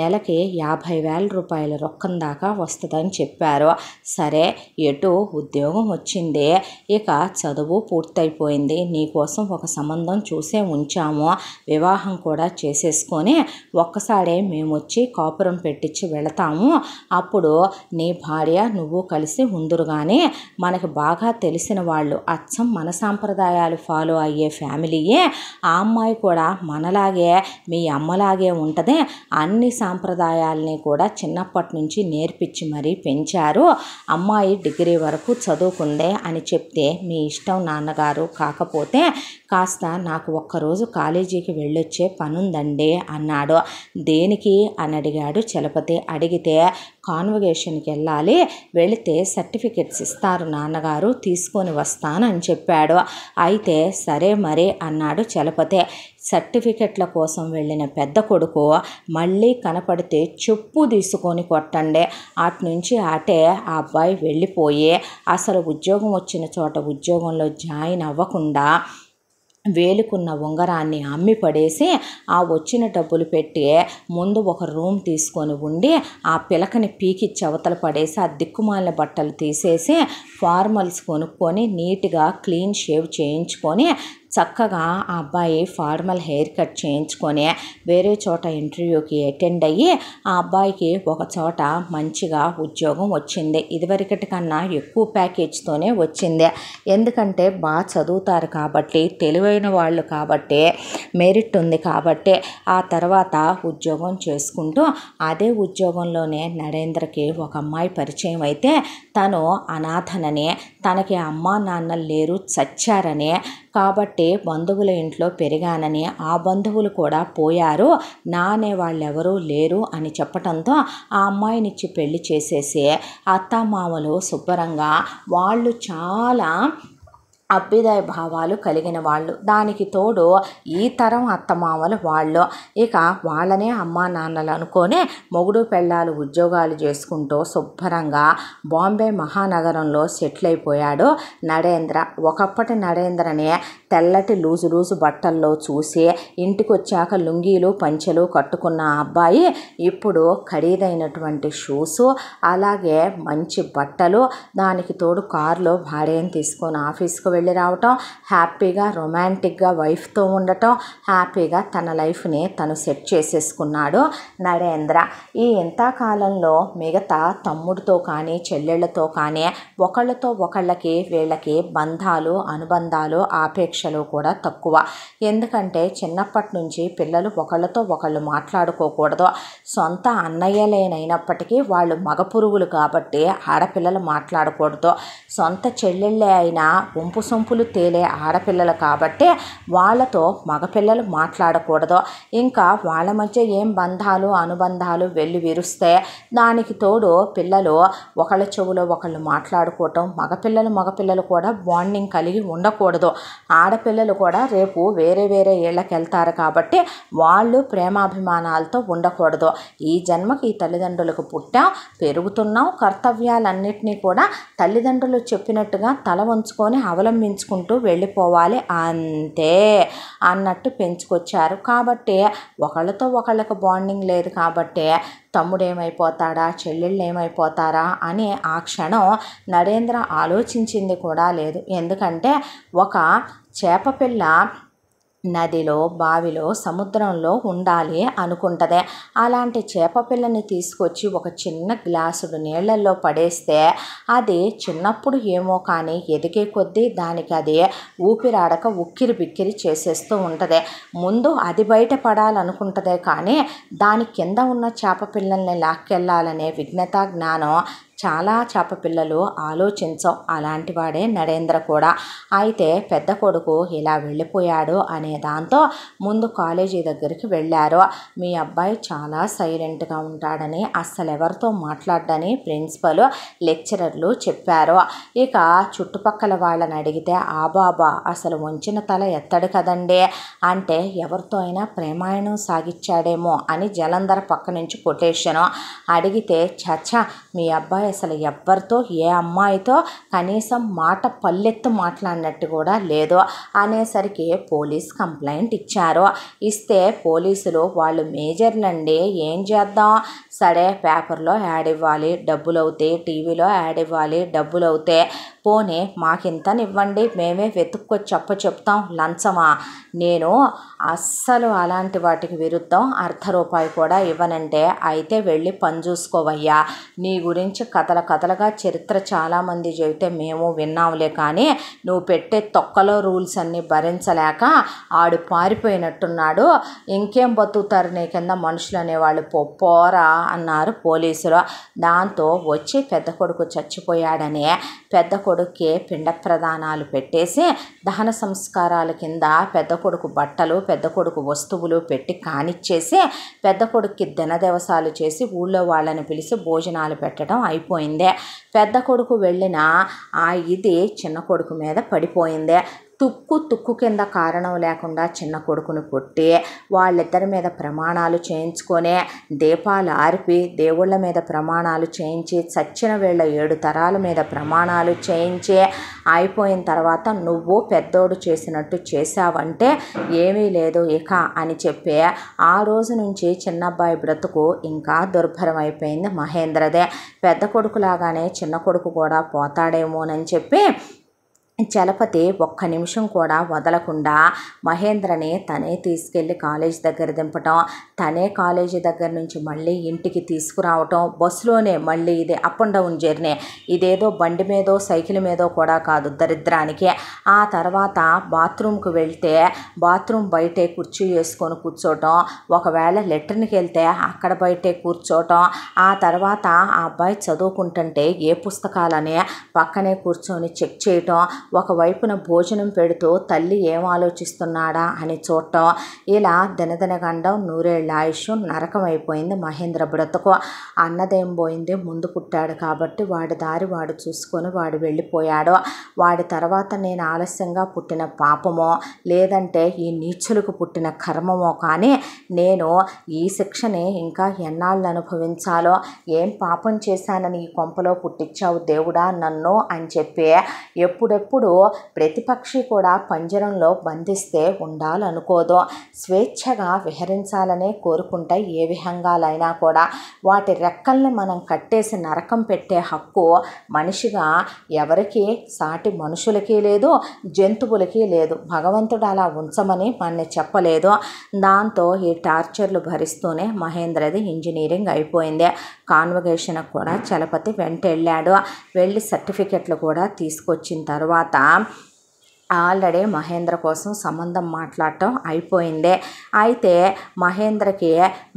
నెలకి 50,000 రూపాయల రొక్కం దాకా వస్తుందని చెప్పారు. సరే, ఎటు ఉద్యోగం వచ్చింది, ఇక చదువు పూర్తయిపోయింది, నీకోసం ఒక సంబంధం చూసే ఉంచాము, వివాహం కూడా చేసేసుకొని ఒక్కసారి మాట్లాడే మేము వచ్చి కాపురం పెట్టించి వెళతాము, అప్పుడు నీ భార్య నువ్వు కలిసి ఉందురుగానే. మనకు బాగా తెలిసిన వాళ్ళు, అచ్చం మన సాంప్రదాయాలు ఫాలో అయ్యే ఫ్యామిలీయే. ఆ అమ్మాయి కూడా మనలాగే మీ అమ్మలాగే ఉంటుంది. అన్ని సాంప్రదాయాలని కూడా చిన్నప్పటి నుంచి నేర్పించి మరీ పెంచారు. అమ్మాయి డిగ్రీ వరకు చదువుకుందే అని చెప్తే మీ ఇష్టం నాన్నగారు, కాకపోతే కాస్త నాకు ఒక్కరోజు కాలేజీకి వెళ్ళొచ్చే పనుందండి అన్నాడు. దేనికి అని అడిగాడు చలపతి. అడిగితే కాన్వకేషన్కి వెళ్ళాలి, వెళితే సర్టిఫికెట్స్ ఇస్తారు నాన్నగారు, తీసుకొని వస్తానని చెప్పాడు. అయితే సరే మరి అన్నాడు చలపతి. సర్టిఫికెట్ల కోసం వెళ్ళిన పెద్ద కొడుకు మళ్ళీ కనపడితే చెప్పు తీసుకొని కొట్టండి. అటు నుంచి అటే ఆ అబ్బాయి వెళ్ళిపోయి అసలు ఉద్యోగం వచ్చిన చోట ఉద్యోగంలో జాయిన్ అవ్వకుండా వేలుకున్న ఉంగరాన్ని అమ్మి పడేసి ఆ వచ్చిన డబ్బులు పెట్టి ముందు ఒక రూమ్ తీసుకొని ఉండి ఆ పిలకని పీకి చవతలు పడేసి ఆ దిక్కుమాలిన బట్టలు తీసేసి ఫార్మల్స్ కొనుక్కొని నీట్గా క్లీన్ షేవ్ చేయించుకొని చక్కగా ఆ అబ్బాయి ఫార్మల్ హెయిర్ కట్ చేయించుకొని వేరే చోట ఇంటర్వ్యూకి అటెండ్ అయ్యి ఆ అబ్బాయికి ఒక చోట మంచిగా ఉద్యోగం వచ్చింది. ఇదివరకటి కన్నా ఎక్కువ ప్యాకేజ్తోనే వచ్చింది. ఎందుకంటే బాగా చదువుతారు కాబట్టి, తెలివైన వాళ్ళు కాబట్టి, మెరిట్ ఉంది కాబట్టి. ఆ తర్వాత ఉద్యోగం చేసుకుంటూ అదే ఉద్యోగంలోనే నరేంద్రకి ఒక అమ్మాయి పరిచయం అయితే తను అనాథనని, తనకి అమ్మా నాన్నలు లేరు, చచ్చారని, కాబట్టి బంధువుల ఇంట్లో పెరిగానని, ఆ బంధువులు కూడా పోయారు, నా అనే వాళ్ళు ఎవరూ లేరు అని చెప్పటంతో ఆ అమ్మాయినిచ్చి పెళ్లి చేసేసి అత్తామామలు శుభ్రంగా, వాళ్ళు చాలా అభ్యుదయ భావాలు కలిగిన వాళ్ళు, దానికి తోడు ఈ తరం అత్తమామలు వాళ్ళు. ఇక వాళ్ళనే అమ్మా నాన్నలు అనుకొని మొగుడు పెళ్ళాలు ఉద్యోగాలు చేసుకుంటూ శుభ్రంగా బాంబే మహానగరంలో సెటిల్ అయిపోయాడు నరేంద్ర. ఒకప్పటి నరేంద్రనే తెల్లటి లూజు బట్టల్లో చూసి ఇంటికి వచ్చాక లుంగీలు పంచెలు కట్టుకున్న అబ్బాయి ఇప్పుడు ఖరీదైనటువంటి షూసు, అలాగే మంచి బట్టలు, దానికి తోడు కారులో భార్యను తీసుకొని ఆఫీస్కి వెళ్ళి రావటం, హ్యాపీగా రొమాంటిక్గా వైఫ్తో ఉండటం, హ్యాపీగా తన లైఫ్ని తను సెట్ చేసేసుకున్నాడు నరేంద్ర. ఈ ఇంతకాలంలో మిగతా తమ్ముడితో కానీ చెల్లెళ్ళతో కానీ ఒకళ్ళతో ఒకళ్ళకి వీళ్ళకి బంధాలు అనుబంధాలు ఆపేక్షలు కూడా తక్కువ. ఎందుకంటే చిన్నప్పటి నుంచి పిల్లలు ఒకళ్ళతో ఒకళ్ళు మాట్లాడుకోకూడదు. సొంత అన్నయ్యలేనైనప్పటికీ వాళ్ళు మగ పురుగులు కాబట్టి ఆడపిల్లలు మాట్లాడకూడదు. సొంత చెల్లెళ్ళే అయినా వంపు సొంపులు తేలే ఆడపిల్లలు కాబట్టి వాళ్ళతో మగపిల్లలు మాట్లాడకూడదు. ఇంకా వాళ్ళ మధ్య ఏం బంధాలు అనుబంధాలు వెళ్ళి విరుస్తే దానికి తోడు పిల్లలు ఒకళ్ళ చెవులో ఒకళ్ళు మాట్లాడుకోవటం, మగపిల్లలు కూడా బాండింగ్ కలిగి ఉండకూడదు. ఆడపిల్లలు కూడా రేపు వేరే ఇళ్ళకి వెళ్తారు కాబట్టి వాళ్ళు ప్రేమాభిమానాలతో ఉండకూడదు. ఈ జన్మకి ఈ తల్లిదండ్రులకు పుట్టాం, పెరుగుతున్నాం, కర్తవ్యాలన్నింటినీ కూడా తల్లిదండ్రులు చెప్పినట్టుగా తల వంచుకొని అవలంబించుకుంటూ వెళ్ళిపోవాలి అంతే అన్నట్టు పెంచుకొచ్చారు. కాబట్టి ఒకళ్ళతో ఒకళ్ళకి బాండింగ్ లేదు కాబట్టి తమ్ముడు ఏమైపోతాడా, చెల్లెళ్ళు ఏమైపోతారా అని ఆ క్షణం నరేంద్ర ఆలోచించింది కూడా లేదు. ఎందుకంటే ఒక చేపపిల్ల నదిలో, బావిలో, సముద్రంలో ఉండాలి అనుకుంటుంది. అలాంటి చేపపిల్లని తీసుకొచ్చి ఒక చిన్న గ్లాసుడు నీళ్ళల్లో పడేస్తే అది చిన్నప్పుడు ఏమో కానీ ఎదిగే కొద్దీ దానికి అది ఊపిరాడక ఉక్కిరి బిక్కిరి చేసేస్తూ ఉంటుంది. ముందు అది బయట పడాలనుకుంటుందే కానీ దాని కింద ఉన్న చేపపిల్లల్ని లాక్కెళ్ళాలనే విజ్ఞతా జ్ఞానం చాలా చేపపిల్లలు ఆలోచించం. అలాంటి వాడే నరేంద్ర కూడా. అయితే పెద్ద కొడుకు ఇలా వెళ్ళిపోయాడు అనే దాంతో ముందు కాలేజీ దగ్గరికి వెళ్ళారు. మీ అబ్బాయి చాలా సైలెంట్గా ఉంటాడని, అస్సలు ఎవరితో మాట్లాడని ప్రిన్సిపల్ లెక్చరర్లు చెప్పారు. ఇక చుట్టుపక్కల వాళ్ళని అడిగితే ఆ బాబా అసలు వంచిన తల ఎత్తడు కదండి అంటే ఎవరితో అయినా ప్రేమాయణం సాగించాడేమో అని జలంధర్ పక్క నుంచి కొటేషను. అడిగితే చచ్చా మీ అబ్బాయి అసలు ఎవ్వరితో ఏ అమ్మాయితో కనీసం మాట పల్లెత్తు మాట్లాడినట్టు కూడా లేదు అనేసరికి పోలీస్ కంప్లైంట్ ఇచ్చారు. ఇస్తే పోలీసులు వాళ్ళు మేజర్లండి ఏం చేద్దాం, సరే పేపర్లో యాడ్ ఇవ్వాలి, డబ్బులు అవుతాయి, టీవీలో యాడ్ ఇవ్వాలి, డబ్బులు అవుతాయి, పోనీ మాకింతనివ్వండి, మేమే వెతుక్కొచ్చి చెప్తాం, లంచమా? నేను అస్సలు అలాంటి వాటికి విరుద్ధం, ₹1 కూడా ఇవ్వనంటే అయితే వెళ్ళి పని చూసుకోవయ్యా. నీ గురించి కథలుగా చరిత్ర చాలామంది చెబితే మేము విన్నాంలే, కానీ నువ్వు పెట్టే తొక్కలో రూల్స్ అన్నీ భరించలేక ఆడు పారిపోయినట్టున్నాడు, ఇంకేం బతుకుతారు నీ కింద మనుషులు అనేవాళ్ళు, పోరా అన్నారు పోలీసులు. దాంతో వచ్చి పెద్ద కొడుకు చచ్చిపోయాడని పెద్ద కొడుక్కి పిండ ప్రదానాలు పెట్టేసి దహన సంస్కారాల కింద పెద్ద కొడుకు బట్టలు, పెద్ద కొడుకు వస్తువులు పెట్టి కానిచ్చేసి పెద్ద కొడుక్కి దినదివసాలు చేసి ఊళ్ళో వాళ్ళని పిలిచి భోజనాలు పెట్టడం అయిపోయింది. పెద్ద కొడుకు వెళ్ళిన ఆ ఇది చిన్న కొడుకు మీద పడిపోయింది. తుక్కు కింద కారణం లేకుండా చిన్న కొడుకును కొట్టి వాళ్ళిద్దరి మీద ప్రమాణాలు చేయించుకొని దీపాలు ఆర్పి దేవుళ్ళ మీద ప్రమాణాలు చేయించి చచ్చిన వీళ్ళ 7 తరాల మీద ప్రమాణాలు చేయించి అయిపోయిన తర్వాత నువ్వు పెద్దోడు చేసినట్టు చేశావంటే ఏమీ లేదు ఇక అని చెప్పి ఆ రోజు నుంచి చిన్నబ్బాయి బ్రతుకు ఇంకా దుర్భరం అయిపోయింది మహేంద్రదే. పెద్ద కొడుకులాగానే చిన్న కొడుకు కూడా పోతాడేమోనని చెప్పి చలపతి ఒక్క నిమిషం కూడా వదలకుండా మహేంద్రని తనే తీసుకెళ్ళి కాలేజీ దగ్గర దింపటం, తనే కాలేజీ దగ్గర నుంచి మళ్ళీ ఇంటికి తీసుకురావటం, బస్సులోనే మళ్ళీ ఇది అప్ అండ్ డౌన్ జర్నీ, ఇదేదో బండి మీదో సైకిల్ మీదో కూడా కాదు దరిద్రానికి. ఆ తర్వాత బాత్రూమ్కి వెళ్తే బాత్రూమ్ బయటే కుర్చీ వేసుకొని కూర్చోవటం, ఒకవేళ లెట్రిన్కి వెళ్తే అక్కడ బయటే కూర్చోవటం, ఆ తర్వాత ఆ అబ్బాయి చదువుకుంటుంటే ఏ పుస్తకాలని పక్కనే కూర్చొని చెక్ చేయటం, ఒకవైపున భోజనం పెడుతూ తల్లి ఏం ఆలోచిస్తున్నాడా అని చూడటం, ఇలా దినదినగండం 100 ఏళ్ళ ఆయుష్ నరకం అయిపోయింది మహేంద్ర బ్రతుకు. అన్నదేం పోయింది, ముందు పుట్టాడు కాబట్టి వాడి దారి వాడు చూసుకొని వాడు వెళ్ళిపోయాడు. వాడి తర్వాత నేను ఆలస్యంగా పుట్టిన పాపమో లేదంటే ఈ నీచులకు పుట్టిన కర్మమో కానీ నేను ఈ శిక్షని ఇంకా ఎన్నాళ్ళు అనుభవించాలో, ఏం పాపం చేశానని ఈ కొంపలో పుట్టించావు దేవుడా నన్ను అని చెప్పి ఎప్పుడెప్పుడు ప్రతిపక్షి కూడా పంజరంలో బంధిస్తే ఉండాలనుకోదు, స్వేచ్ఛగా విహరించాలనే కోరుకుంటే ఏ విధంగాలైనా కూడా వాటి రెక్కల్ని మనం కట్టేసి నరకం పెట్టే హక్కు మనిషిగా ఎవరికి సాటి మనుషులకి లేదు, జంతువులకి లేదు. భగవంతుడు అలా ఉంచమని మనని చెప్పలేదు. దాంతో ఈ టార్చర్లు భరిస్తూనే మహేంద్రది ఇంజనీరింగ్ అయిపోయింది. కాన్వకేషన్కి కూడా చలపతి వెంట వెళ్ళాడు. వెళ్ళి సర్టిఫికెట్లు కూడా తీసుకొచ్చిన తర్వాత ఆల్రెడీ మహేంద్ర కోసం సంబంధం మాట్లాడటం అయిపోయింది. అయితే మహేంద్రకి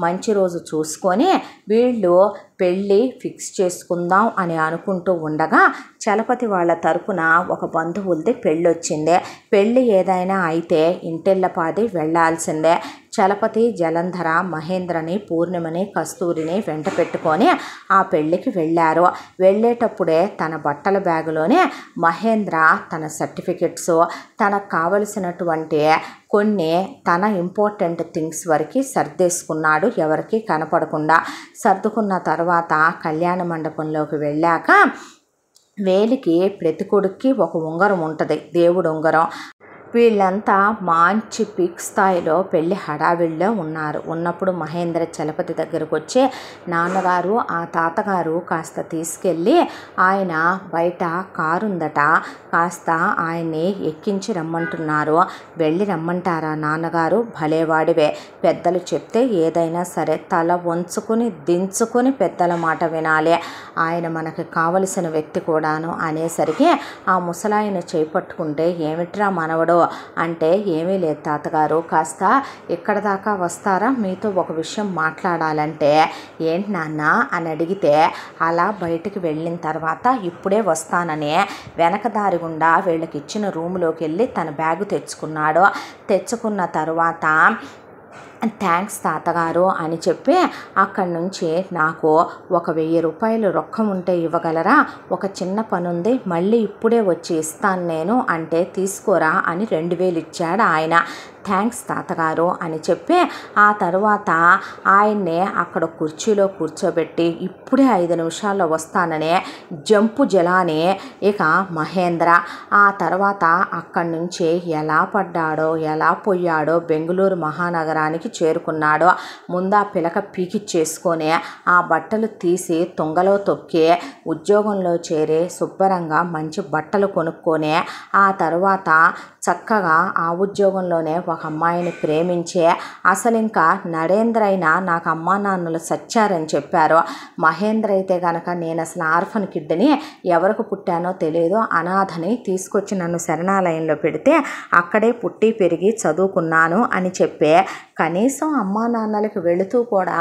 మంచి రోజు చూసుకొని వీళ్ళు పెళ్ళి ఫిక్స్ చేసుకుందాం అని అనుకుంటూ ఉండగా చలపతి వాళ్ళ తరపున ఒక బంధువులది పెళ్ళి వచ్చింది. పెళ్ళి ఏదైనా అయితే ఇంటిల్లపాది వెళ్ళాల్సిందే. చలపతి, జలంధర, మహేంద్రని, పూర్ణిమని, కస్తూరిని వెంట పెట్టుకొని ఆ పెళ్ళికి వెళ్ళారు. వెళ్ళేటప్పుడే తన బట్టల బ్యాగులోనే మహేంద్ర తన సర్టిఫికెట్స్, తనకు కావలసినటువంటి కొన్ని తన ఇంపార్టెంట్ థింగ్స్ వరకు సర్దేసుకున్నాడు, ఎవరికి కనపడకుండా. సర్దుకున్న తర్వాత కళ్యాణ మండపంలోకి వెళ్ళాక వేలికి ప్రతి కొడుక్కి ఒక ఉంగరం ఉంటుంది, దేవుడు ఉంగరం. వీళ్ళంతా మంచి పీక్ స్థాయిలో పెళ్లి హడావిడిలో ఉన్నప్పుడు మహేంద్ర చలపతి దగ్గరకు వచ్చి, నాన్నగారు ఆ తాతగారు కాస్త తీసుకెళ్ళి ఆయన బయట కారు ఉందట, కాస్త ఆయన్ని ఎక్కించి రమ్మంటున్నారు, వెళ్ళి రమ్మంటారా నాన్నగారు? భలేవాడివే, పెద్దలు చెప్తే ఏదైనా సరే తల వంచుకుని దించుకొని పెద్దల మాట వినాలి, ఆయన మనకి కావలసిన వ్యక్తి కూడాను అనేసరికి ఆ ముసలాయన చేపట్టుకుంటే, ఏమిట్రా మనవడు అంటే, ఏమీ లేదు తాతగారు, కాస్త ఇక్కడ దాకా వస్తారా, మీతో ఒక విషయం మాట్లాడాలంటే. ఏంటి నాన్న అని అడిగితే, అలా బయటికి వెళ్ళిన తర్వాత ఇప్పుడే వస్తానని వెనక దారి గుండా వీళ్ళకి ఇచ్చిన రూములోకి వెళ్ళి తన బ్యాగు తెచ్చుకున్నాడు. తెచ్చుకున్న తర్వాత థ్యాంక్స్ తాతగారు అని చెప్పి అక్కడి నుంచి నాకు ఒక 1000 రూపాయలు రొక్కం ఉంటే ఇవ్వగలరా, ఒక చిన్న పని ఉంది, మళ్ళీ ఇప్పుడే వచ్చి ఇస్తాను నేను అంటే, తీసుకోరా అని 2000 ఇచ్చాడు ఆయన. థ్యాంక్స్ తాతగారు అని చెప్పి ఆ తర్వాత ఆయన్నే అక్కడ కుర్చీలో కూర్చోబెట్టి ఇప్పుడే 5 నిమిషాల్లో వస్తాననే జంపు జలాని ఇక మహేంద్ర ఆ తర్వాత అక్కడి నుంచి ఎలా పడ్డాడో ఎలా పోయాడో బెంగుళూరు మహానగరానికి చేరుకున్నాడో ముందా పిలక పీకిచ్చేసుకొని ఆ బట్టలు తీసి తుంగలో తొక్కి ఉద్యోగంలో చేరి శుభ్రంగా మంచి బట్టలు కొనుక్కొని ఆ తర్వాత చక్కగా ఆ ఉద్యోగంలోనే ఒక అమ్మాయిని ప్రేమించే అసలు ఇంకా నరేంద్ర అయినా నాకు అమ్మా నాన్నలు సచ్చారని చెప్పారు. మహేంద్ర అయితే కనుక నేను అసలు ఆర్ఫన్ కిడ్ని ఎవరికి పుట్టానో తెలియదు అనాథని తీసుకొచ్చి నన్ను శరణాలయంలో పెడితే అక్కడే పుట్టి పెరిగి చదువుకున్నాను అని చెప్పే కనీసం అమ్మా నాన్నలకు వెళుతూ కూడా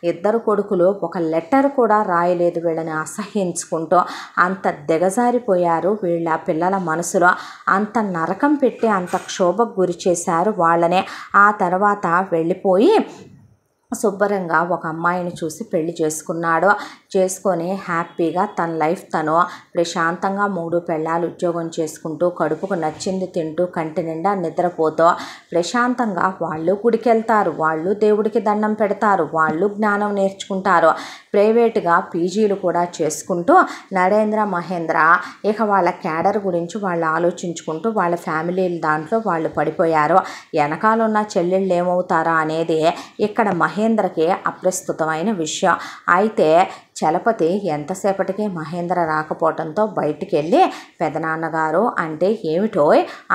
2 కొడుకులు ఒక లెటర్ కూడా రాయలేదు వీళ్ళని అసహ్యించుకుంటూ. అంత దిగజారిపోయారు వీళ్ళ పిల్లల మనసులో. అంత నరకం పెట్టి అంత క్షోభకు గురి చేశారు వాళ్ళనే. ఆ తర్వాత వెళ్ళిపోయి శుభ్రంగా ఒక అమ్మాయిని చూసి పెళ్లి చేసుకున్నాడు. చేసుకొని హ్యాపీగా తన లైఫ్ తను ప్రశాంతంగా 3 పెళ్ళాలు ఉద్యోగం చేసుకుంటూ కడుపుకు నచ్చింది తింటూ కంటి నిండా నిద్రపోతూ ప్రశాంతంగా వాళ్ళు గుడికి వెళ్తారు, వాళ్ళు దేవుడికి దండం పెడతారు, వాళ్ళు జ్ఞానం నేర్చుకుంటారు, ప్రైవేటుగా పీజీలు కూడా చేసుకుంటూ నరేంద్ర మహేంద్ర ఇక వాళ్ళ క్యాడర్ గురించి వాళ్ళు ఆలోచించుకుంటూ వాళ్ళ ఫ్యామిలీల దాంట్లో వాళ్ళు పడిపోయారు. వెనకాలన్న చెల్లెళ్ళు ఏమవుతారా అనేది ఇక్కడ మహేంద్రకి అప్రస్తుతమైన విషయం. అయితే చలపతి ఎంతసేపటికి మహేంద్ర రాకపోవడంతో బయటికి వెళ్ళి పెదనాన్నగారు అంటే ఏమిటో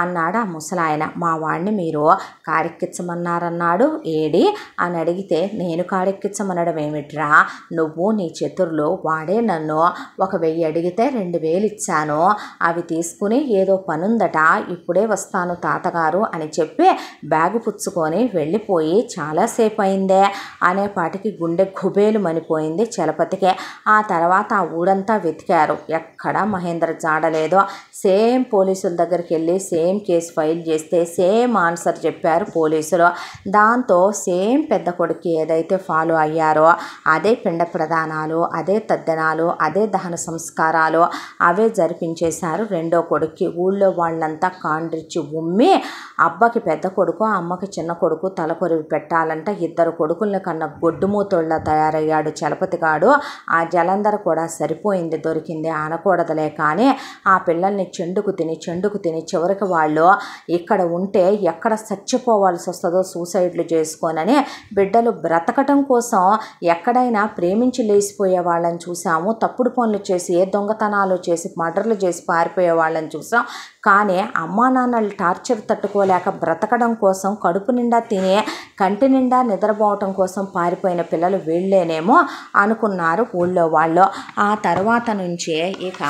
అన్నాడు ఆ ముసలాయన. మా వాడిని మీరు కారెక్కించమన్నారన్నాడు ఏడి అని అడిగితే నేను కారెక్కించమనడం ఏమిట్రా, నువ్వు నీ చతుర్లు వాడే నన్ను 1000 అడిగితే 2000 ఇచ్చాను, అవి తీసుకుని ఏదో పనుందట ఇప్పుడే వస్తాను తాతగారు అని చెప్పి బ్యాగు పుచ్చుకొని వెళ్ళిపోయి చాలాసేపు అయిందే అనేపాటికి గుండె గుబేలు మనిపోయింది చలపతికి. ఆ తర్వాత ఆ ఊరంతా వెతికారు, ఎక్కడా మహేంద్ర జాడలేదో. సేమ్ పోలీసుల దగ్గరికి వెళ్ళి సేమ్ కేసు ఫైల్ చేస్తే సేమ్ ఆన్సర్ చెప్పారు పోలీసులు. దాంతో సేమ్ పెద్ద కొడుకు ఏదైతే ఫాలో అయ్యారో అదే పిండ ప్రదానాలు, అదే తద్దనాలు, అదే దహన సంస్కారాలు అవే జరిపించేశారు రెండో కొడుక్కి. ఊళ్ళో వాళ్ళంతా కాండ్రిచ్చి ఉమ్మి అబ్బకి పెద్ద కొడుకు అమ్మకి చిన్న కొడుకు తలకొరివి పెట్టాలంట 2 కొడుకుల్ని కన్నా గొడ్డుమూతోళ్ళ తయారయ్యాడు చలపతిగాడు. ఆ జలంధర కూడా సరిపోయింది దొరికింది అనకూడదులే కానీ ఆ పిల్లల్ని చెండుకు తిని చివరికి వాళ్ళు ఇక్కడ ఉంటే ఎక్కడ చచ్చిపోవాల్సి వస్తుందో సూసైడ్లు చేసుకోనని బిడ్డలు బ్రతకటం కోసం ఎక్కడైనా ప్రేమించి లేచిపోయే వాళ్ళని చూసాము, తప్పుడు పనులు చేసి దొంగతనాలు చేసి మర్డర్లు చేసి పారిపోయే వాళ్ళని చూసాం. కానీ అమ్మా నాన్నలు టార్చర్ తట్టుకోలేక బ్రతకడం కోసం కడుపు నిండా తినే కంటి నిండా నిద్రపోవటం కోసం పారిపోయిన పిల్లలు వీళ్ళేనేమో అనుకున్నారు ఊళ్ళో వాళ్ళు. ఆ తర్వాత నుంచే ఇక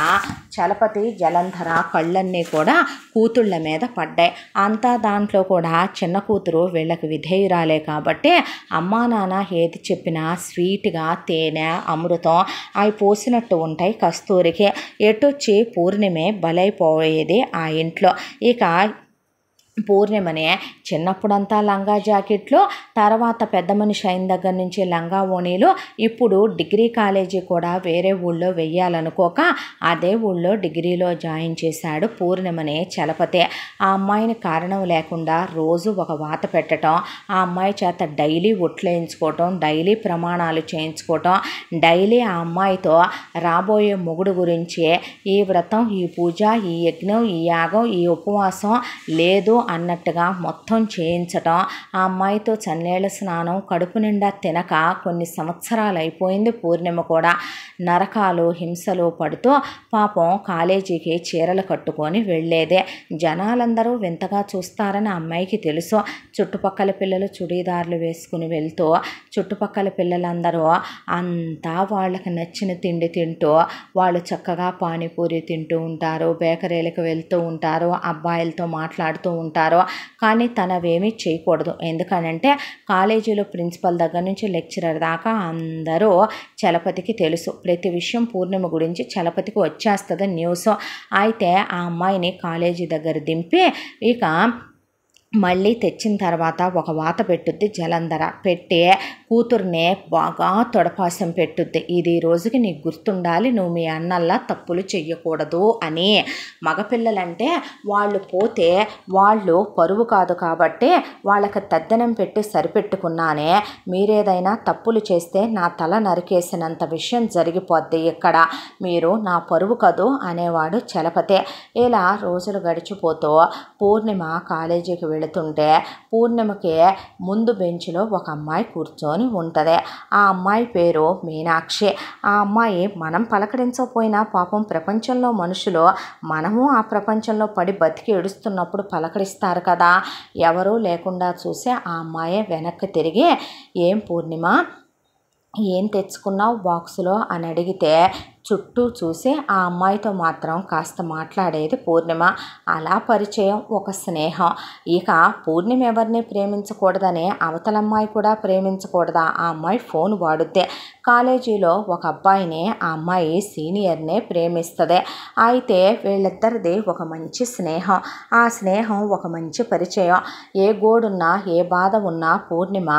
చలపతి జలంధర కళ్ళన్నీ కూడా కూతుళ్ళ మీద పడ్డాయి. అంతా దాంట్లో కూడా చిన్న కూతురు వీళ్ళకి విధేయురాలే కాబట్టి అమ్మా నాన్న ఏది చెప్పినా స్వీట్గా తేనె అమృతం అవి పోసినట్టు ఉంటాయి కస్తూరికి. ఎటొచ్చి పూర్ణిమే బలైపోయేది ఆ ఇంట్లో. ఇక పూర్ణిమనే చిన్నప్పుడంతా లంగా జాకెట్లు, తర్వాత పెద్ద మనిషి అయిన దగ్గర నుంచి లంగా ఓణీలు, ఇప్పుడు డిగ్రీ కాలేజీ కూడా వేరే ఊళ్ళో వెయ్యాలనుకోక అదే ఊళ్ళో డిగ్రీలో జాయిన్ చేశాడు పూర్ణిమనే చలపతి. ఆ అమ్మాయిని కారణం లేకుండా రోజు ఒక వాత పెట్టడం, ఆ అమ్మాయి చేత డైలీ ఒట్లేయించుకోవటం, డైలీ ప్రమాణాలు చేయించుకోవటం, డైలీ ఆ అమ్మాయితో రాబోయే మొగుడు గురించి ఈ వ్రతం, ఈ పూజ, ఈ యజ్ఞం, ఈ యాగం, ఈ ఉపవాసం లేదు అన్నట్టుగా మొత్తం చేయించటం. ఆ అమ్మాయితో చన్నేళ్ల స్నానం, కడుపు నిండా తినక కొన్ని సంవత్సరాలు అయిపోయింది పూర్ణిమ కూడా. నరకాలు హింసలు పడుతూ పాపం కాలేజీకి చీరలు కట్టుకొని వెళ్ళేదే. జనాలందరూ వింతగా చూస్తారని అమ్మాయికి తెలుసు. చుట్టుపక్కల పిల్లలు చుడీదార్లు వేసుకుని వెళ్తూ చుట్టుపక్కల పిల్లలందరూ అంతా వాళ్ళకి నచ్చిన తిండి తింటూ వాళ్ళు చక్కగా పానీపూరి తింటూ ఉంటారు, బేకరీలకు వెళ్తూ ఉంటారు, అబ్బాయిలతో మాట్లాడుతూ ఉంటారు. కానీ తనవేమీ చేయకూడదు. ఎందుకనంటే కాలేజీలో ప్రిన్సిపల్ దగ్గర నుంచి లెక్చరర్ దాకా అందరూ చలపతికి తెలుసు. ప్రతి విషయం పూర్ణిమ గురించి చలపతికి వచ్చేస్తుంది న్యూస్. అయితే ఆ అమ్మాయిని కాలేజీ దగ్గర దింపి ఇక మళ్ళీ తెచ్చిన తర్వాత ఒక వాత పెట్టుద్ది జలంధర. పెట్టి కూతుర్నే బాగా తొడపాసం పెట్టుద్ది. ఇది ఈ రోజుకి నీకు గుర్తుండాలి, నువ్వు మీ అన్నల్లా తప్పులు చెయ్యకూడదు అని. మగపిల్లలంటే వాళ్ళు పోతే వాళ్ళు పరువు కాదు కాబట్టి వాళ్ళకి తద్దనం పెట్టి సరిపెట్టుకున్నానే. మీరేదైనా తప్పులు చేస్తే నా తల నరికేసినంత విషయం జరిగిపోద్ది ఇక్కడ. మీరు నా పరువు కదూ అనేవాడు చలపతే. ఇలా రోజులు గడిచిపోతూ పూర్ణిమ కాలేజీకి వెళుతుంటే పూర్ణిమకి ముందు బెంచ్లో ఒక అమ్మాయి కూర్చొని ఉంటుంది. ఆ అమ్మాయి పేరు మీనాక్షి. ఆ అమ్మాయి మనం పలకరించకపోయినా పాపం ప్రపంచంలో మనుషులు మనము ఆ ప్రపంచంలో పడి బతికి ఏడుస్తున్నప్పుడు పలకరిస్తారు కదా. ఎవరూ లేకుండా చూసి ఆ అమ్మాయే వెనక్కి తిరిగి, ఏం పూర్ణిమ ఏం తెచ్చుకున్నావు బాక్సులో అని అడిగితే చుట్టూ చూసి ఆ అమ్మాయితో మాత్రం కాస్త మాట్లాడేది పూర్ణిమ. అలా పరిచయం, ఒక స్నేహం. ఇక పూర్ణిమ ఎవరిని ప్రేమించకూడదని అవతలమ్మాయి కూడా ప్రేమించకూడదా? ఆ అమ్మాయి ఫోన్ వాడుద్దే. కాలేజీలో ఒక అబ్బాయిని ఆ అమ్మాయి సీనియర్నే ప్రేమిస్తుంది. అయితే వీళ్ళిద్దరిది ఒక మంచి స్నేహం. ఆ స్నేహం ఒక మంచి పరిచయం. ఏ గోడున్నా ఏ బాధ ఉన్నా పూర్ణిమ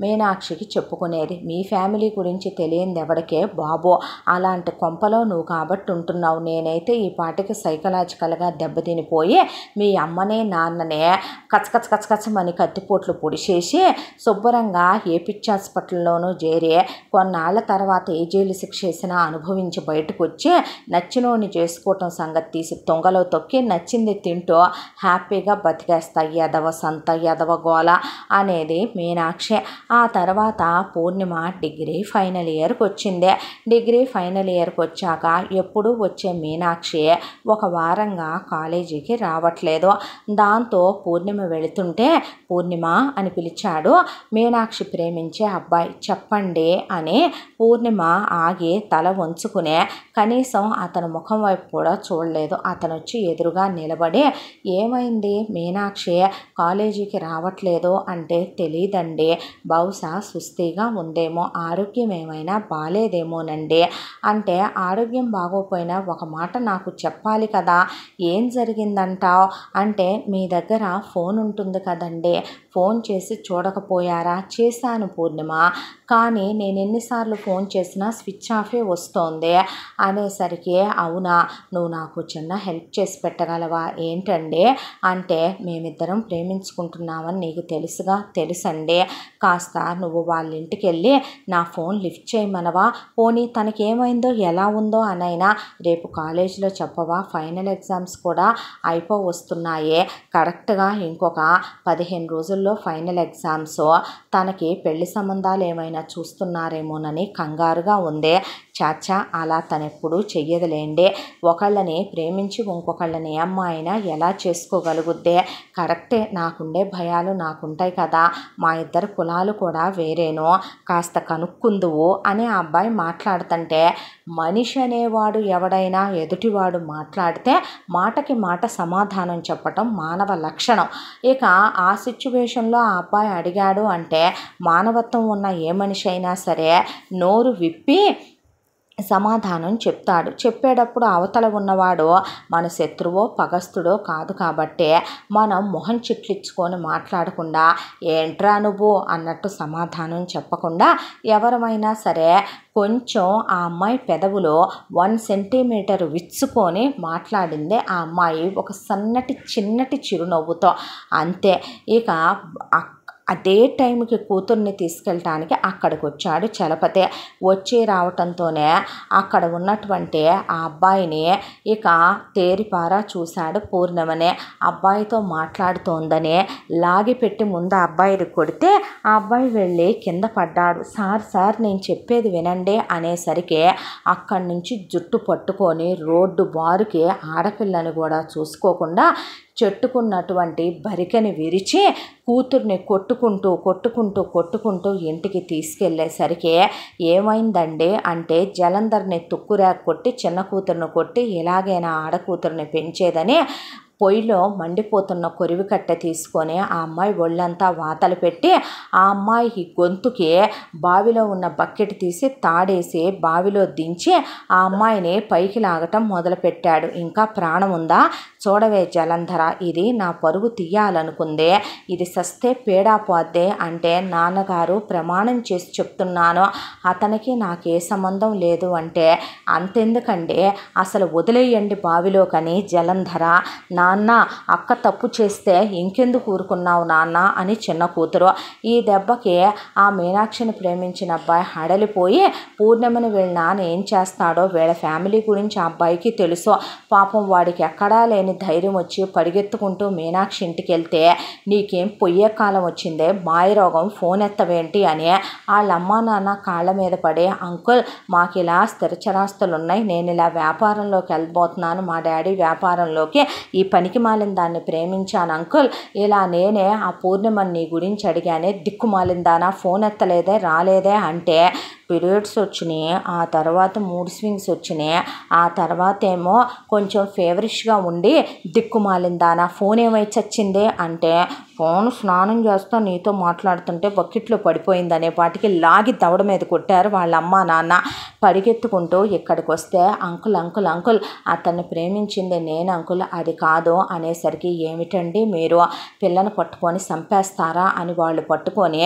మీనాక్షికి చెప్పుకునేది. మీ ఫ్యామిలీ గురించి తెలియంది ఎవరికే బాబో, అలాంటి కొంపలో నువ్వు కాబట్టి ఉంటున్నావు. నేనైతే ఈ పాటికి సైకలాజికల్గా దెబ్బతినిపోయి మీ అమ్మనే నాన్ననే కచ్చమని కత్తిపోట్లు పొడిచేసి శుభ్రంగా ఏ పిచ్చి హాస్పిటల్లోనూ చేరి కొన్నాళ్ళ తర్వాత ఏ జైలు శిక్ష వేసినా అనుభవించి బయటకు వచ్చి నచ్చినోని చేసుకోవటం సంగతి తీసి తొంగలో తొక్కి నచ్చింది తింటూ హ్యాపీగా బతికేస్తా ఎదవ సంత ఎదవ గోల అనేది మీనాక్షి. ఆ తర్వాత పూర్ణిమ డిగ్రీ ఫైనల్ ఇయర్కి వచ్చింది. డిగ్రీ ఫైనల్ ఇయర్కి వచ్చాక ఎప్పుడు వచ్చే మీనాక్షి ఒక వారంగా కాలేజీకి రావట్లేదు. దాంతో పూర్ణిమ వెళుతుంటే పూర్ణిమ అని పిలిచాడు మీనాక్షి ప్రేమించే అబ్బాయి. చెప్పండి అని పూర్ణిమ ఆగి తల వంచుకునే, కనీసం అతని ముఖం వైపు కూడా చూడలేదు. అతను వచ్చి ఎదురుగా నిలబడి, ఏమైంది మీనాక్షి కాలేజీకి రావట్లేదు అంటే, తెలీదండి, బహుశా సుస్థిగా ఉందేమో, ఆరోగ్యం ఏమైనా బాగాలేదేమోనండి అంటే, ఆరోగ్యం బాగోపోయినా ఒక మాట నాకు చెప్పాలి కదా, ఏం జరిగిందంటావు అంటే, మీ దగ్గర ఫోన్ ఉంటుంది కదండి, ఫోన్ చేసి చూడకపోయారా? చేశాను పూర్ణిమ, కానీ నేను ఎన్నిసార్లు ఫోన్ చేసినా స్విచ్ ఆఫే వస్తోంది అనేసరికి, అవునా, నువ్వు నాకు చిన్న హెల్ప్ చేసి పెట్టగలవా? ఏంటండి అంటే, మేమిద్దరం ప్రేమించుకుంటున్నామని నీకు తెలుసండి, కాస్త నువ్వు వాళ్ళ ఇంటికి వెళ్ళి నా ఫోన్ లిఫ్ట్ చేయమనవా? పోనీ తనకేమైందో ఎలా ఉందో అనైనా రేపు కాలేజీలో చెప్పవా? ఫైనల్ ఎగ్జామ్స్ కూడా వస్తున్నాయే, కరెక్ట్గా ఇంకొక 15 రోజుల్లో ఫైనల్ ఎగ్జామ్స్, తనకి పెళ్లి సంబంధాలు ఏమైనా చూస్తున్నారేమోనని కంగారుగా ఉంది. చాచా, అలా తనెప్పుడు చెయ్యదులేండి, ఒకళ్ళని ప్రేమించి ఇంకొకళ్ళని అమ్మాయినా ఎలా చేసుకోగలుగుద్దే? కరెక్టే, నాకుండే భయాలు నాకుంటాయి కదా, మా ఇద్దరు కులాలు కూడా వేరేనో, కాస్త కనుక్కుందువు అని ఆ అబ్బాయి మాట్లాడుతుంటే, మనిషి అనేవాడు ఎవడైనా ఎదుటివాడు మాట్లాడితే మాటకి మాట సమాధానం చెప్పటం మానవ లక్షణం. ఇక ఆ సిచ్యువేషన్లో ఆ అబ్బాయి అడిగాడు అంటే, మానవత్వం ఉన్న ఏ మనిషి అయినా సరే నోరు విప్పి సమాధానం చెప్తాడు. చెప్పేటప్పుడు అవతల ఉన్నవాడు మన శత్రువో పగస్తుడో కాదు కాబట్టి మనం మొహం చిట్లించుకొని మాట్లాడకుండా, ఏంట్రా నువ్వు అన్నట్టు సమాధానం చెప్పకుండా, ఎవరమైనా సరే కొంచెం ఆ అమ్మాయి పెదవులో 1 సెంటీమీటర్ విచ్చుకొని మాట్లాడిందే ఆ అమ్మాయి ఒక సన్నటి చిన్నటి చిరునవ్వుతో. అంతే. ఇక అదే టైంకి కూతుర్ని తీసుకెళ్ళటానికి అక్కడికి వచ్చాడు చలపతి. వచ్చి రావటంతోనే అక్కడ ఉన్నటువంటి ఆ అబ్బాయిని ఇక తేరిపారా చూశాడు పూర్ణిమనే. అబ్బాయితో మాట్లాడుతోందని లాగిపెట్టి ముందు ఆ అబ్బాయిని కొడితే ఆ అబ్బాయి వెళ్ళి కింద పడ్డాడు. సార్ నేను చెప్పేది వినండి అనేసరికి అక్కడి నుంచి జుట్టు పట్టుకొని రోడ్డు బారుకి ఆడపిల్లని కూడా చూసుకోకుండా చెట్టుకున్నటువంటి బరికని విరిచి కూతుర్ని కొట్టుకుంటూ ఇంటికి తీసుకెళ్ళేసరికి ఏమైందండి అంటే, జలంధర్ని తుక్కురా కొట్టి చిన్న కూతుర్ని కొట్టి ఇలాగైనా ఆడకూతుర్ని పెంచేదని పొయ్యిలో మండిపోతున్న కొరివి కట్టె తీసుకొని ఆ అమ్మాయి ఒళ్ళంతా వాతలు పెట్టి ఆ అమ్మాయి గొంతుకి బావిలో ఉన్న బకెట్ తీసి తాడేసి బావిలో దించి ఆ అమ్మాయిని పైకి లాగటం మొదలుపెట్టాడు. ఇంకా ప్రాణం ఉందా? చూడవే జలంధర, ఇది నా పరువు తీయాలనుకుందే, ఇది సస్తే పేడా పోద్దే అంటే నాన్నగారు ప్రమాణం చేసి చెప్తున్నాను, అతనికి నాకే సంబంధం లేదు అంటే అంతెందుకండి, అసలు వదిలేయండి బావిలోకని. జలంధర, నాన్న అక్క తప్పు చేస్తే ఇంకెందుకు ఊరుకున్నావు నాన్న అని చిన్న కూతురు. ఈ దెబ్బకి ఆ మీనాక్షిని ప్రేమించిన అబ్బాయి హడలిపోయి పూర్ణిమని వీళ్ళ నాన్న ఏం చేస్తాడో వీళ్ళ ఫ్యామిలీ గురించి ఆ అబ్బాయికి తెలుసు. పాపం వాడికి ఎక్కడా లేని ధైర్యం వచ్చి పరిగెత్తుకుంటూ మీనాక్షి ఇంటికి వెళ్తే, నీకేం పొయ్యే కాలం వచ్చిందే, మాయరోగం, ఫోన్ ఎత్తవేంటి అని వాళ్ళ అమ్మా నాన్న కాళ్ళ మీద పడి, అంకుల్ మాకు ఇలా స్థిరచరాస్తులు ఉన్నాయి, నేను ఇలా వ్యాపారంలోకి వెళ్ళిపోతున్నాను, మా డాడీ వ్యాపారంలోకి, ఈ పనికి మాలిన దాన్ని ప్రేమించాను అంకుల్, ఇలా నేనే ఆ పూర్ణిమని నీ గురించి అడిగానే, దిక్కుమాలిందానా ఫోన్ ఎత్తలేదే రాలేదే అంటే పీరియడ్స్ వచ్చినాయి, ఆ తర్వాత మూడ్ స్వింగ్స్ వచ్చినాయి, ఆ తర్వాత ఏమో కొంచెం ఫేవరిష్గా ఉండి దిక్కుమాలిందానా ఫోన్ ఏమై చచ్చిందే అంటే ఫోన్ స్నానం చేస్తా నీతో మాట్లాడుతుంటే బకెట్లో పడిపోయిందనే పాటికి లాగి దవడ మీద కొట్టారు వాళ్ళ అమ్మ నాన్న. పరిగెత్తుకుంటూ ఇక్కడికి వస్తే అంకుల్ అంకుల్ అంకుల్ అతన్ని ప్రేమించింది నేను అంకుల్, అది కాదు అనేసరికి ఏమిటండి మీరు పిల్లను పట్టుకొని చంపేస్తారా అని వాళ్ళు పట్టుకొని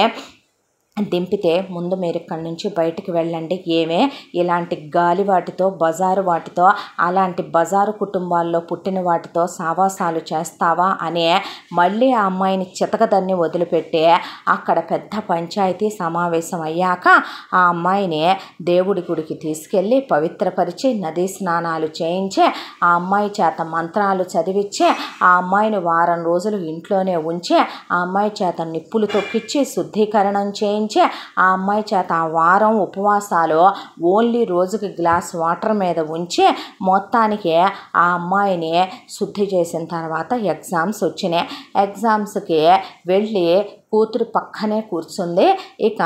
దింపితే, ముందు మీరు ఇక్కడి నుంచి బయటికి వెళ్ళండి, ఏమే ఇలాంటి గాలి వాటితో బజారు వాటితో అలాంటి బజారు కుటుంబాల్లో పుట్టిన వాటితో సావాసాలు చేస్తావా అని మళ్ళీ ఆ అమ్మాయిని చితకదన్ని వదిలిపెట్టి అక్కడ పెద్ద పంచాయతీ సమావేశం అయ్యాక ఆ అమ్మాయిని దేవుడి గుడికి తీసుకెళ్ళి పవిత్రపరిచి నదీ స్నానాలు చేయించి ఆ అమ్మాయి చేత మంత్రాలు చదివించి ఆ అమ్మాయిని వారం రోజులు ఇంట్లోనే ఉంచి ఆ అమ్మాయి చేత నిప్పులు తొక్కించి శుద్ధీకరణం చేయించి ఆ అమ్మాయి చేత ఆ వారం ఉపవాసాలు ఓన్లీ రోజుకి గ్లాస్ వాటర్ మీద ఉంచి మొత్తానికి ఆ అమ్మాయిని శుద్ధి చేసిన తర్వాత ఎగ్జామ్స్ వచ్చినాయి. ఎగ్జామ్స్కి వెళ్ళి కూతురు పక్కనే కూర్చుంది. ఇక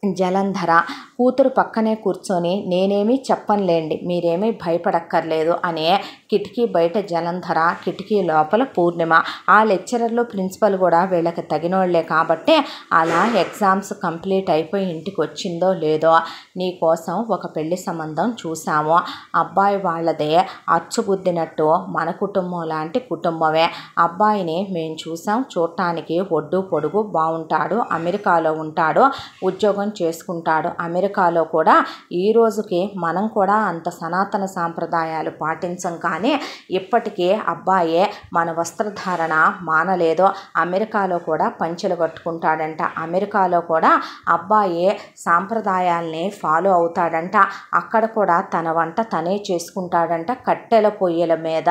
జలంధర కూతురు పక్కనే కూర్చొని నేనేమీ చెప్పనులేండి, మీరేమీ భయపడక్కర్లేదు అని కిటికీ బయట జలంధర, కిటికీ లోపల పూర్ణిమ. ఆ లెక్చరర్లు ప్రిన్సిపల్ కూడా వీళ్ళకి తగినోళ్లే కాబట్టి అలా ఎగ్జామ్స్ కంప్లీట్ అయిపోయి ఇంటికి వచ్చిందో లేదో, నీకోసం ఒక పెళ్లి సంబంధం చూసాము, అబ్బాయి వాళ్ళదే అచ్చుగుద్దినట్టు మన కుటుంబం లాంటి కుటుంబమే, అబ్బాయిని మేము చూసాం, చూడటానికి ఒడ్డు పొడుగు బాగుంటాడు, అమెరికాలో ఉంటాడు, ఉద్యోగం చేసుకుంటాడు, అమెరికాలో కూడా ఈ రోజుకి మనం కూడా అంత సనాతన సాంప్రదాయాలు పాటించం కానీ ఇప్పటికీ అబ్బాయే మన వస్త్రధారణ మానలేదు, అమెరికాలో కూడా పంచెలు కట్టుకుంటాడంట, అమెరికాలో కూడా అబ్బాయే సాంప్రదాయాల్ని ఫాలో అవుతాడంట, అక్కడ కూడా తన వంట తనే చేసుకుంటాడంట, కట్టెల పొయ్యిల మీద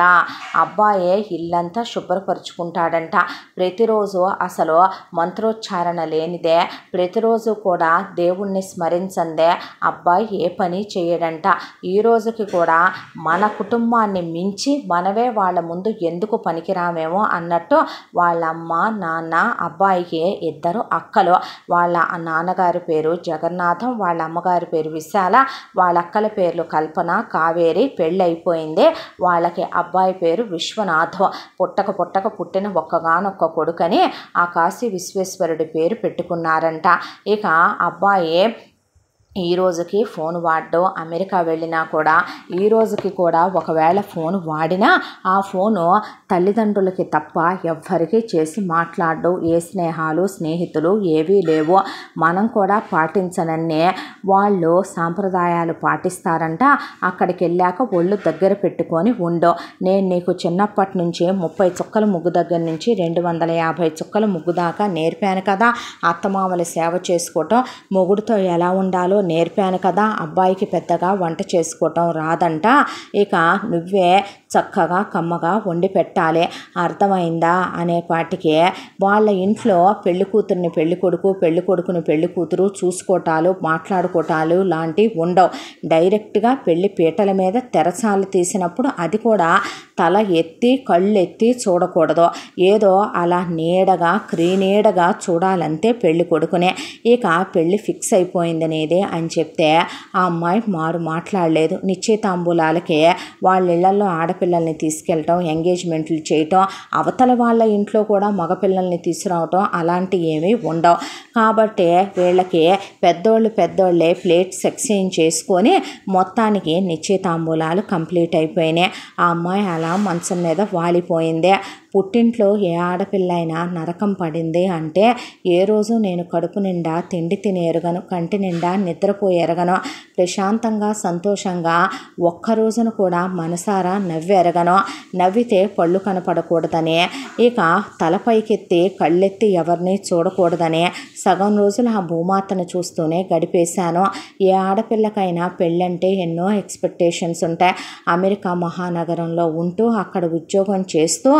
అబ్బాయే ఇల్లంతా శుభ్రపరుచుకుంటాడంట, ప్రతిరోజు అసలు మంత్రోచ్చారణ లేనిదే, ప్రతిరోజు కూడా దేవుణ్ణి స్మరించందే అబ్బాయి ఏ పని చేయడంట, ఈ రోజుకి కూడా మన కుటుంబాన్ని మించి మనమే వాళ్ళ ముందు ఎందుకు పనికిరామేమో అన్నట్టు వాళ్ళ అమ్మ నాన్న, అబ్బాయికి ఇద్దరు అక్కలు, వాళ్ళ నాన్నగారి పేరు జగన్నాథం, వాళ్ళ అమ్మగారి పేరు విశాల, వాళ్ళ అక్కల పేర్లు కల్పన కావేరి, పెళ్ళి అయిపోయింది, వాళ్ళకి అబ్బాయి పేరు విశ్వనాథం, పుట్టక పుట్టిన ఒక్కగానొక్క కొడుకని ఆ కాశీ విశ్వేశ్వరుడి పేరు పెట్టుకున్నారంట. ఇక అబ్బాయి ఈ రోజుకి ఫోన్ వాడడం, అమెరికా వెళ్ళినా కూడా ఈ రోజుకి కూడా ఒకవేళ ఫోన్ వాడినా ఆ ఫోను తల్లిదండ్రులకి తప్ప ఎవ్వరికీ చేసి మాట్లాడడం, ఏ స్నేహాలు స్నేహితులు ఏవీ లేవు, మనం కూడా పాటించనన్నే వాళ్ళు సాంప్రదాయాలు పాటిస్తారంట, అక్కడికి వెళ్ళాక ఒళ్ళు దగ్గర పెట్టుకొని ఉండవు, నేను నీకు చిన్నప్పటి నుంచి 30 చుక్కల ముగ్గు దగ్గర నుంచి 250 చుక్కల ముగ్గు దాకా నేర్పాను కదా, అత్తమామల సేవ చేసుకోవటం, మొగుడితో ఎలా ఉండాలో నేర్పాను కదా, అబ్బాయికి పెద్దగా వంట చేసుకోవటం రాదంట, ఇక నువ్వే చక్కగా కమ్మగా వండి పెట్టాలి, అర్థమైందా అనేపాటికి వాళ్ళ ఇంట్లో పెళ్లి కూతుర్ని పెళ్లి కొడుకు, పెళ్లి కొడుకుని పెళ్లి కూతురు చూసుకోవటాలు మాట్లాడుకోవటాలు లాంటివి ఉండవు, డైరెక్ట్గా పెళ్లి పీటల మీద తెరచాలు తీసినప్పుడు అది కూడా తల ఎత్తి కళ్ళు ఎత్తి చూడకూడదు, ఏదో అలా నీడగా క్రీనీడగా చూడాలంతే పెళ్లి కొడుకునే, ఇక పెళ్లి ఫిక్స్ అయిపోయిందనేది అని చెప్తే ఆ అమ్మాయి మాట్లాడలేదు. నిశ్చితాంబూలాలకే వాళ్ళ ఇళ్లలో ఆడపిల్లల్ని తీసుకెళ్ళటం, ఎంగేజ్మెంట్లు చేయటం, అవతల వాళ్ళ ఇంట్లో కూడా మగపిల్లల్ని తీసుకురావటం అలాంటివి ఏమీ ఉండవు. కాబట్టి వీళ్ళకి పెద్దోళ్ళే ప్లేట్స్ ఎక్స్చేంజ్ చేసుకొని మొత్తానికి నిశ్చితాంబూలాలు కంప్లీట్ అయిపోయినాయి. ఆ అమ్మాయి అలా మంచం మీద వాలిపోయింది. పుట్టింట్లో ఏ ఆడపిల్ల అయినా నరకం పడింది అంటే ఏ రోజు నేను కడుపు నిండా తిండి తిని ఎరగను, కంటి నిండా నిద్రపోయి ఎరగను, ప్రశాంతంగా సంతోషంగా ఒక్కరోజున కూడా మనసారా నవ్వి ఎరగను, నవ్వితే పళ్ళు కనపడకూడదని, ఇక తలపైకెత్తి కళ్ళెత్తి ఎవరిని చూడకూడదని సగం రోజులు ఆ భూమాతను చూస్తూనే గడిపేశాను. ఏ ఆడపిల్లకైనా పెళ్ళంటే ఎన్నో ఎక్స్పెక్టేషన్స్ ఉంటాయి. అమెరికా మహానగరంలో ఉంటూ అక్కడ ఉద్యోగం చేస్తూ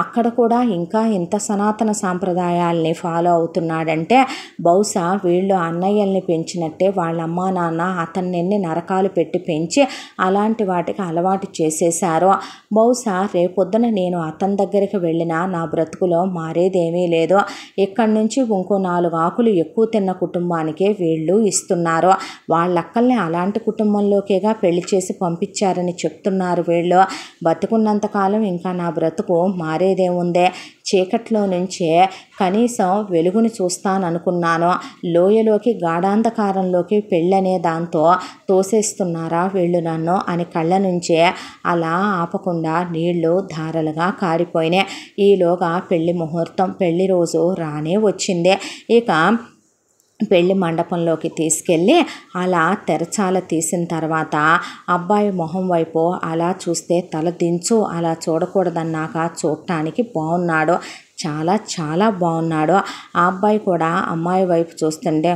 అక్కడ కూడా ఇంకా ఇంత సనాతన సాంప్రదాయాల్ని ఫాలో అవుతున్నాడంటే బహుశా వీళ్ళు అన్నయ్యల్ని పెంచినట్టే వాళ్ళ అమ్మా నాన్న అతన్ని ఎన్ని నరకాలు పెట్టి పెంచి అలాంటి వాటికి అలవాటు చేసేశారు. బహుశా రేపొద్దున నేను అతని దగ్గరికి వెళ్ళినా నా బ్రతుకులో మారేదేమీ లేదు. ఇక్కడి నుంచి ఇంకో 4 ఆకులు ఎక్కువ తిన్న కుటుంబానికే వీళ్ళు ఇస్తున్నారు. వాళ్ళక్కల్ని అలాంటి కుటుంబంలోకేగా పెళ్లి చేసి పంపించారని చెప్తున్నారు వీళ్ళు. బతుకున్నంతకాలం ఇంకా నా బ్రతుకు మారేదేముందే, చీకట్లో నుంచే కనీసం వెలుగుని చూస్తాననుకున్నాను, లోయలోకి గాఢాంధకారంలోకి పెళ్ళనే దాంతో తోసేస్తున్నారా వీళ్ళు నన్ను అని కళ్ళ నుంచే అలా ఆపకుండా నీళ్లు ధారలుగా కారిపోయినాయి. ఈలోగా పెళ్లి ముహూర్తం, పెళ్లి రోజు రానే వచ్చింది. ఇక పెళ్లి మండపంలోకి తీసుకెళ్ళి అలా తెరచాల తీసిన తర్వాత అబ్బాయి మొహం వైపు అలా చూస్తే తల దించు, అలా చూడకూడదన్నాక చూడటానికి బాగున్నాడు, చాలా చాలా బాగున్నాడు. ఆ అబ్బాయి కూడా అమ్మాయి వైపు చూస్తుంటే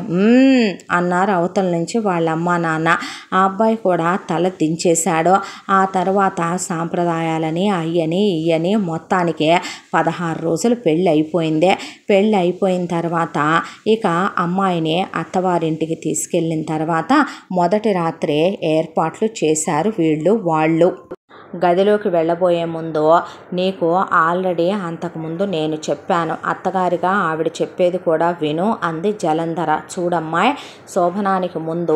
అన్నారు అవతల నుంచి వాళ్ళ అమ్మా నాన్న. ఆ అబ్బాయి కూడా తల దించేశాడు. ఆ తర్వాత సాంప్రదాయాలని అయ్యని ఇయ్యని మొత్తానికి 16 రోజులు పెళ్ళి అయిపోయింది. పెళ్ళి అయిపోయిన తర్వాత ఇక అమ్మాయిని అత్తవారింటికి తీసుకెళ్ళిన తర్వాత మొదటి రాత్రే ఏర్పాట్లు చేశారు వాళ్ళు. గదిలోకి వెళ్ళబోయే ముందు నీకు ఆల్రెడీ అంతకుముందు నేను చెప్పాను, అత్తగారిగా ఆవిడ చెప్పేది కూడా విను అంది జలంధర. చూడమ్మాయి, శోభనానికి ముందు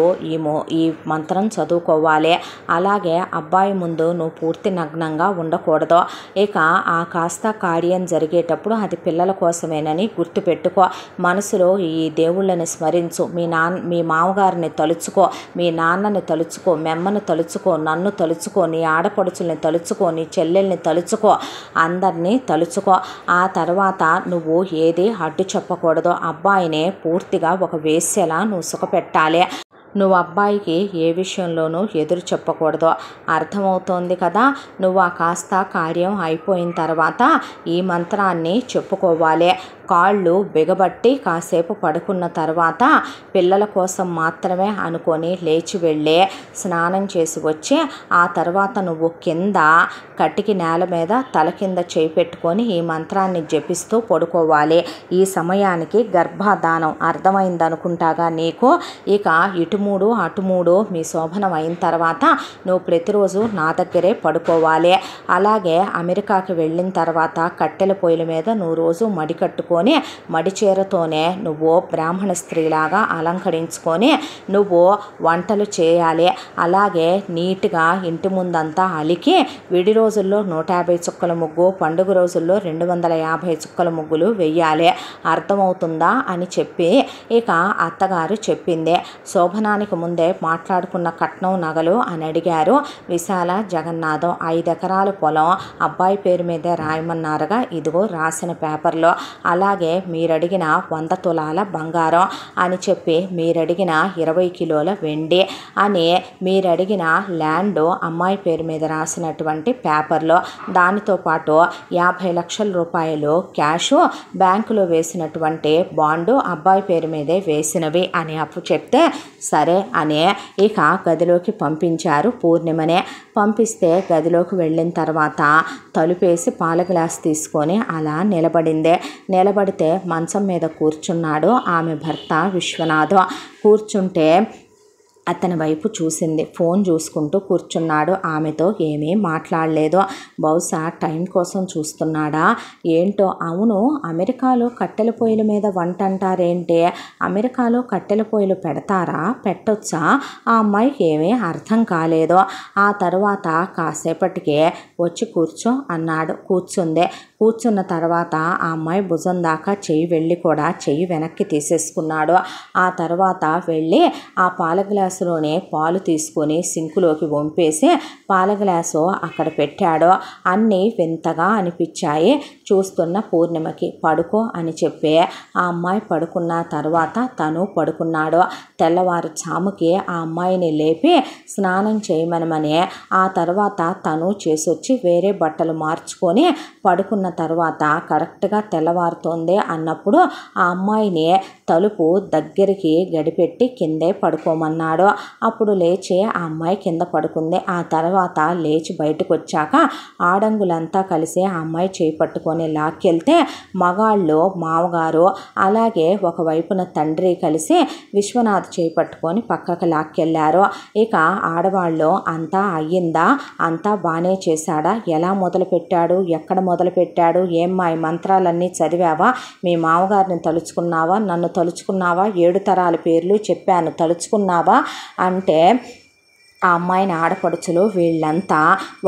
ఈ మంత్రం చదువుకోవాలి, అలాగే అబ్బాయి ముందు నువ్వు పూర్తి నగ్నంగా ఉండకూడదు. ఇక ఆ కాస్త కార్యం జరిగేటప్పుడు అది పిల్లల కోసమేనని గుర్తుపెట్టుకో. మనసులో ఈ దేవుళ్ళని స్మరించు, మీ మామగారిని తలుచుకో, మీ నాన్నని తలుచుకో, మెమ్మను తలుచుకో, నన్ను తలుచుకో, నీ ఆడపడుచు తలుచుకో, నీ చెల్లెల్ని తలుచుకో, అందరినీ తలుచుకో. ఆ తర్వాత నువ్వు ఏది అడ్డు చెప్పకూడదు. అబ్బాయిని పూర్తిగా ఒక వేశ్యలా నువ్వు సుఖపెట్టాలి. నువ్వు అబ్బాయికి ఏ విషయంలోనూ ఎదురు చెప్పకూడదు. అర్థమవుతోంది కదా. నువ్వు ఆ కాస్త కార్యం అయిపోయిన తర్వాత ఈ మంత్రాన్ని చెప్పుకోవాలి. కాళ్ళు బిగబట్టి కాసేపు పడుకున్న తర్వాత పిల్లల కోసం మాత్రమే అనుకొని లేచి వెళ్ళి స్నానం చేసి వచ్చి ఆ తర్వాత నువ్వు కింద కటికి నేల మీద తల కింద చేయి పెట్టుకొని ఈ మంత్రాన్ని జపిస్తూ పడుకోవాలి. ఈ సమయానికి గర్భధానం అర్థమైందనుకుంటాగా నీకు. ఇక ఇటుమూడు అటుమూడు మీ శోభనం అయిన తర్వాత నువ్వు ప్రతిరోజు నా దగ్గరే పడుకోవాలి. అలాగే అమెరికాకి వెళ్ళిన తర్వాత కట్టెల పొయ్యిల మీద నువ్వు రోజు మడి కట్టుకొని మడి చీరతోనే నువ్వు బ్రాహ్మణ స్త్రీలాగా అలంకరించుకొని నువ్వు వంటలు చేయాలి. అలాగే నీట్గా ఇంటి ముందంతా అలికి విడి రోజుల్లో 150 చుక్కల ముగ్గు, పండుగ రోజుల్లో 250 చుక్కల ముగ్గులు వెయ్యాలి. అర్థమవుతుందా అని చెప్పి ఇక అత్తగారు చెప్పింది. శోభనానికి ముందే మాట్లాడుకున్న కట్నం నగలు అని అడిగారు. విశాల జగన్నాథం 5 ఎకరాల పొలం అబ్బాయి పేరు మీదే రాయమన్నారుగా, ఇదిగో రాసిన పేపర్లో. అలాగే మీరడిగిన 100 తులాల బంగారం అని చెప్పి, మీరడిగిన 20 కిలోల వెండి అని, మీరడిగిన ల్యాండ్ అమ్మాయి పేరు మీద రాసినటువంటి పేపర్లో, దానితో పాటు 50 లక్షల రూపాయలు క్యాషు బ్యాంకులో వేసినటువంటి బాండు అబ్బాయి పేరు మీదే వేసినవి అని అప్పు చెప్తే సరే అని ఇక గదిలోకి పంపించారు పూర్ణిమనే. పంపిస్తే గదిలోకి వెళ్ళిన తర్వాత తలుపేసి పాల గ్లాస్ తీసుకొని అలా నిలబడింది. నిలబడితే మంచం మీద కూర్చున్నాడు ఆమె భర్త విశ్వనాథ్. కూర్చుంటే అతని వైపు చూసింది. ఫోన్ చూసుకుంటూ కూర్చున్నాడు. ఆమెతో ఏమీ మాట్లాడలేదు. బహుశా టైం కోసం చూస్తున్నాడా ఏంటో. అవును, అమెరికాలో కట్టెల పొయ్యిల మీద వంట అంటారేంటి? అమెరికాలో కట్టెల పొయ్యిలు పెడతారా, పెట్టొచ్చా? ఆ అమ్మాయికి ఏమీ అర్థం కాలేదు. ఆ తర్వాత కాసేపటికే వచ్చి కూర్చో అన్నాడు. కూర్చుంది. కూర్చున్న తర్వాత ఆ అమ్మాయి భుజం దాకా చెయ్యి వెళ్ళి కూడా చెయ్యి వెనక్కి తీసేసుకున్నాడు. ఆ తర్వాత వెళ్ళి ఆ పాల గ్లాసులోనే పాలు తీసుకొని సింకులోకి వంపేసి పాల గ్లాసు అక్కడ పెట్టాడు. అన్నీ వింతగా అనిపించాయి చూస్తున్న పూర్ణిమకి. పడుకో అని చెప్పి ఆ అమ్మాయి పడుకున్న తర్వాత తను పడుకున్నాడు. తెల్లవారుజాముకి ఆ అమ్మాయిని లేపి స్నానం చేయమనమని ఆ తర్వాత తను చేసొచ్చి వేరే బట్టలు మార్చుకొని పడుకున్న తర్వాత కరెక్ట్గా తెల్లవారుతోంది అన్నప్పుడు ఆ అమ్మాయిని తలుపు దగ్గరికి గడిపెట్టి కిందే పడుకోమన్నాడు. అప్పుడు లేచి ఆ అమ్మాయి కింద పడుకుంది. ఆ తర్వాత లేచి బయటకు వచ్చాక ఆడంగులంతా కలిసి ఆ అమ్మాయి చేయి పట్టుకొని లాక్కెళ్తే మగాళ్ళు మామగారు అలాగే ఒకవైపున తండ్రి కలిసి విశ్వనాథ్ చేయి పట్టుకొని పక్కకు లాక్కెళ్ళారు. ఇక ఆడవాళ్ళు అంతా అయ్యిందా, అంతా బాగానే చేశాడా, ఎలా మొదలుపెట్టాడు, ఎక్కడ మొదలుపెట్టాడు, ఏమ్మా ఈ మంత్రాలన్నీ చదివావా, మీ మామగారిని తలుచుకున్నావా, నన్ను తలుచుకున్నావా, 7 తరాల పేర్లు చెప్పాను తలుచుకున్నావా అంటే ఆ అమ్మాయిని ఆడపడుచులు వీళ్ళంతా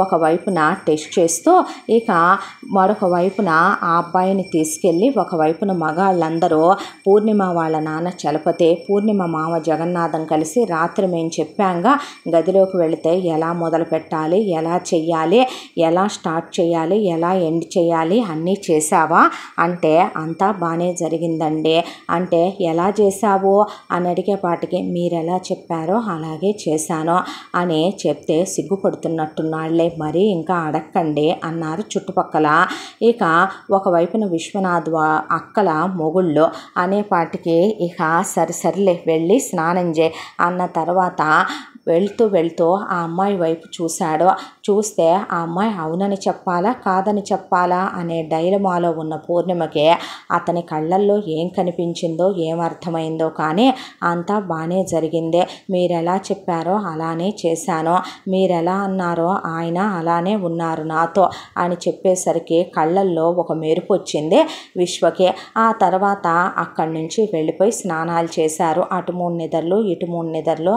ఒకవైపున టెస్ట్ చేస్తూ ఇక మరొక వైపున ఆ అబ్బాయిని తీసుకెళ్ళి ఒకవైపున మగాళ్ళందరూ పూర్ణిమ వాళ్ళ నాన్న చలపతి, పూర్ణిమ మామ జగన్నాథం కలిసి రాత్రి మేము చెప్పాంగా గదిలోకి వెళితే ఎలా మొదలు పెట్టాలి, ఎలా చెయ్యాలి, ఎలా స్టార్ట్ చేయాలి, ఎలా ఎండ్ చేయాలి అన్నీ చేసావా అంటే అంతా బాగానే జరిగిందండి. అంటే ఎలా చేశావు అని అడిగేపాటికి మీరెలా చెప్పారో అలాగే చేశాను అని చెప్తే సిగ్గుపడుతున్నట్టున్నాళ్లే, మరీ ఇంకా అడక్కండి అన్నారు చుట్టుపక్కల. ఇక ఒకవైపున విశ్వనాథ్ అక్కల మొగుళ్ళు అనేపాటికి ఇక సరిలే వెళ్ళి స్నానం చేయి అన్న తర్వాత వెళ్తూ ఆ అమ్మాయి వైపు చూశాడు. చూస్తే ఆ అమ్మాయి అవునని చెప్పాలా కాదని చెప్పాలా అనే డైలమాలో ఉన్న పూర్ణిమకి అతని కళ్ళల్లో ఏం కనిపించిందో ఏమర్థమైందో కానీ అంతా బాగానే జరిగింది. మీరెలా చెప్పారో అలానే చేశాను, మీరెలా అన్నారో ఆయన అలానే ఉన్నారు నాతో అని చెప్పేసరికి కళ్ళల్లో ఒక మెరుపు వచ్చింది విశ్వకి. ఆ తర్వాత అక్కడి నుంచి వెళ్ళిపోయి స్నానాలు చేశారు. అటు 3 నిద్రలు ఇటు 3 నిద్రలు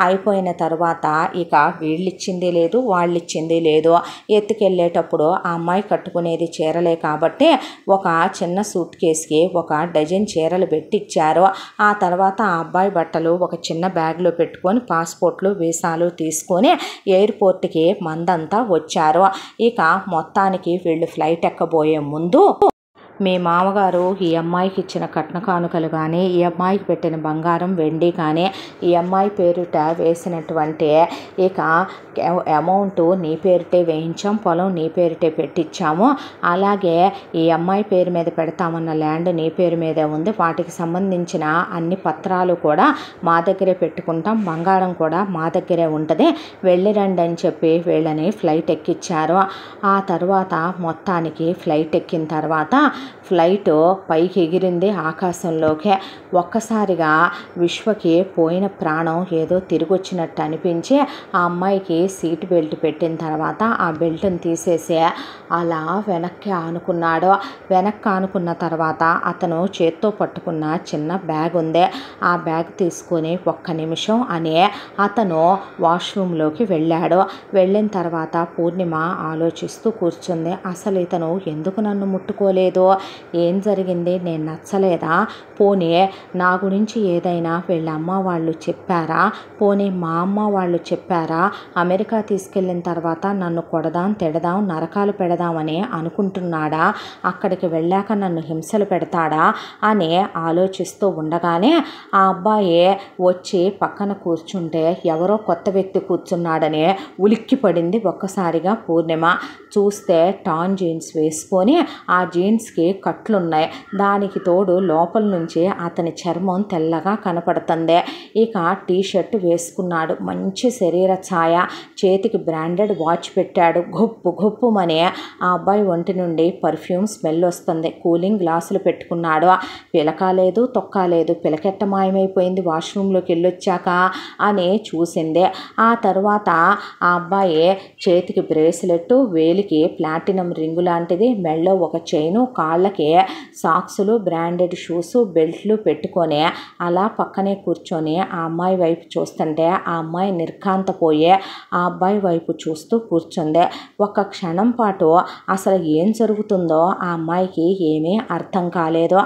అయిపోయిన తర్వాత ఇక వీళ్ళిచ్చింది లేదు వాళ్ళిచ్చింది లేదు. ఎత్తుకెళ్ళేటప్పుడు ఆ అమ్మాయి కట్టుకునేది చీరలే కాబట్టి ఒక చిన్న సూట్ కేసుకి ఒక డజన్ చీరలు పెట్టిచ్చారు. ఆ తర్వాత ఆ అబ్బాయి బట్టలు ఒక చిన్న బ్యాగ్లో పెట్టుకొని పాస్పోర్ట్లు వీసాలు తీసుకొని ఎయిర్పోర్ట్కి మందంతా వచ్చారు. ఇక మొత్తానికి వీళ్ళు ఫ్లైట్ ఎక్కబోయే ముందు మీ మామగారు ఈ అమ్మాయికి ఇచ్చిన కట్న కానుకలు కానీ ఈ అమ్మాయికి పెట్టిన బంగారం వెండి కానీ ఈ అమ్మాయి పేరుట వేసినటువంటి ఇక అమౌంట్ నీ పేరుటే వేయించాం, పొలం నీ పేరుటే పెట్టించాము, అలాగే ఈ అమ్మాయి పేరు మీద పెడతామన్న ల్యాండ్ నీ పేరు మీదే ఉంది, వాటికి సంబంధించిన అన్ని పత్రాలు కూడా మా దగ్గరే పెట్టుకుంటాం, బంగారం కూడా మా దగ్గరే ఉంటుంది, వెళ్ళి రండి అని చెప్పి వీళ్ళని ఫ్లైట్ ఎక్కించారు. ఆ తర్వాత మొత్తానికి ఫ్లైట్ ఎక్కిన తర్వాత ఫ్లైట్ పైకి ఎగిరింది ఆకాశంలోకే. ఒక్కసారిగా విశ్వకి పోయిన ప్రాణం ఏదో తిరిగి వచ్చినట్టు అనిపించి ఆ అమ్మాయికి సీట్ బెల్ట్ పెట్టిన తర్వాత ఆ బెల్ట్ని తీసేసి అలా వెనక్కి ఆనుకున్నాడు. వెనక్కి ఆనుకున్న తర్వాత అతను చేత్తో పట్టుకున్న చిన్న బ్యాగ్ ఉంది, ఆ బ్యాగ్ తీసుకొని 1 నిమిషం అని అతను వాష్రూమ్లోకి వెళ్ళాడు. వెళ్ళిన తర్వాత పూర్ణిమ ఆలోచిస్తూ కూర్చుంది. అసలు ఇతను ఎందుకు నన్ను ముట్టుకోలేదు, ఏం జరిగింది, నేను నచ్చలేదా, పోనీ నా గురించి ఏదైనా వీళ్ళ అమ్మ వాళ్ళు చెప్పారా, పోనీ మా అమ్మ వాళ్ళు చెప్పారా, అమెరికా తీసుకెళ్ళిన తర్వాత నన్ను కొడదాం తిడదాం నరకాలు పెడదామని అనుకుంటున్నాడా, అక్కడికి వెళ్ళాక నన్ను హింసలు పెడతాడా అని ఆలోచిస్తూ ఉండగానే ఆ అబ్బాయి వచ్చి పక్కన కూర్చుంటే ఎవరో కొత్త వ్యక్తి కూర్చున్నాడని ఉలిక్కి పడింది ఒక్కసారిగా పూర్ణిమ. చూస్తే టాన్ జీన్స్ వేసుకొని ఆ జీన్స్కి కట్లున్నాయి. దానికి తోడు లోపల నుంచి అతని చర్మం తెల్లగా కనపడుతుంది. ఇక టీ షర్ట్ వేసుకున్నాడు. మంచి శరీర ఛాయ, చేతికి బ్రాండెడ్ వాచ్ పెట్టాడు. గొప్పు గొప్పుమని ఆ అబ్బాయి ఒంటి నుండి పర్ఫ్యూమ్ స్మెల్ వస్తుంది. కూలింగ్ గ్లాసులు పెట్టుకున్నాడు. పిలక లేదు, తొక్క లేదు. పిలకెట్ట మాయమైపోయింది వాష్రూమ్లోకి వెళ్ళొచ్చాక అని చూసింది. ఆ తర్వాత ఆ అబ్బాయి చేతికి బ్రేస్లెట్, వేలికి ప్లాటినం రింగు లాంటిది, మెడలో ఒక చైను, కాళ్ళకి సాక్సులు, బ్రాండెడ్ షూస్, బెల్ట్లు పెట్టుకొని అలా పక్కనే కూర్చొని ఆ అమ్మాయి వైపు చూస్తుంటే ఆ అమ్మాయి నిర్ఘాంతపోయి ఆ అబ్బాయి వైపు చూస్తూ కూర్చుంది. ఒక్క క్షణం పాటు అసలు ఏం జరుగుతుందో ఆ అమ్మాయికి ఏమీ అర్థం కాలేదు.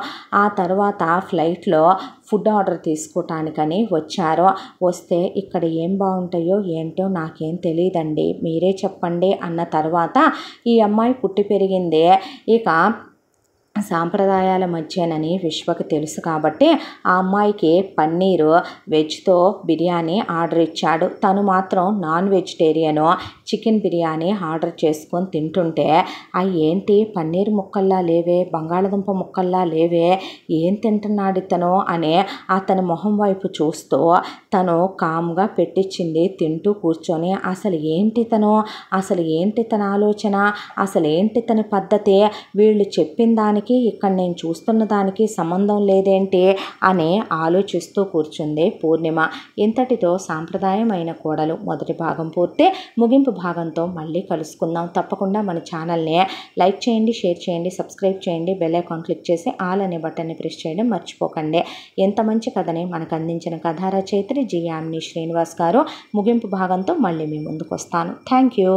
ఆ తర్వాత ఫ్లైట్లో ఫుడ్ ఆర్డర్ తీసుకోవటానికని వచ్చారు. వస్తే ఇక్కడ ఏం బాగుంటాయో ఏంటో నాకేం తెలియదండి, మీరే చెప్పండి అన్న తర్వాత ఈ అమ్మాయి పుట్టి పెరిగింది ఇక సాంప్రదాయాల మధ్యనని విశ్వకి తెలుసు కాబట్టి ఆ అమ్మాయికి పన్నీరు వెజ్తో బిర్యానీ ఆర్డర్ ఇచ్చాడు. తను మాత్రం non vegetarian chicken biryani order చేసుకొని తింటుంటే ఏంటి పన్నీర్ ముక్కల్లా లేవే, బంగాళదుంప ముక్కల్లా లేవే, ఏం తింటున్నాడు ఇతను అని అతని మొహం వైపు చూస్తూ తను కామ్గా పెట్టించింది తింటూ కూర్చొని అసలు ఏంటి తన ఆలోచన, అసలు ఏంటి తన పద్ధతి, వీళ్ళు చెప్పిన దానికి ఇక్కడ నేను చూస్తున్న దానికి సంబంధం లేదేంటి అని ఆలోచిస్తూ కూర్చుంది పూర్ణిమ. ఇంతటితో సాంప్రదాయమైన కోడలు మొదటి భాగం పూర్తి. ముగింపు భాగంతో మళ్ళీ కలుసుకుందాం. తప్పకుండా మన ఛానల్ని లైక్ చేయండి, షేర్ చేయండి, సబ్స్క్రైబ్ చేయండి, బెల్ ఐకాన్ క్లిక్ చేసి ఆల్ అనే బటన్ని ప్రెస్ చేయడం మర్చిపోకండి. ఎంత మంచి కథని మనకు అందించిన కథా రచయిత్రి జి యామిని శ్రీనివాస్ గారు. ముగింపు భాగంతో మళ్ళీ మీ ముందుకు వస్తాను. Thank you.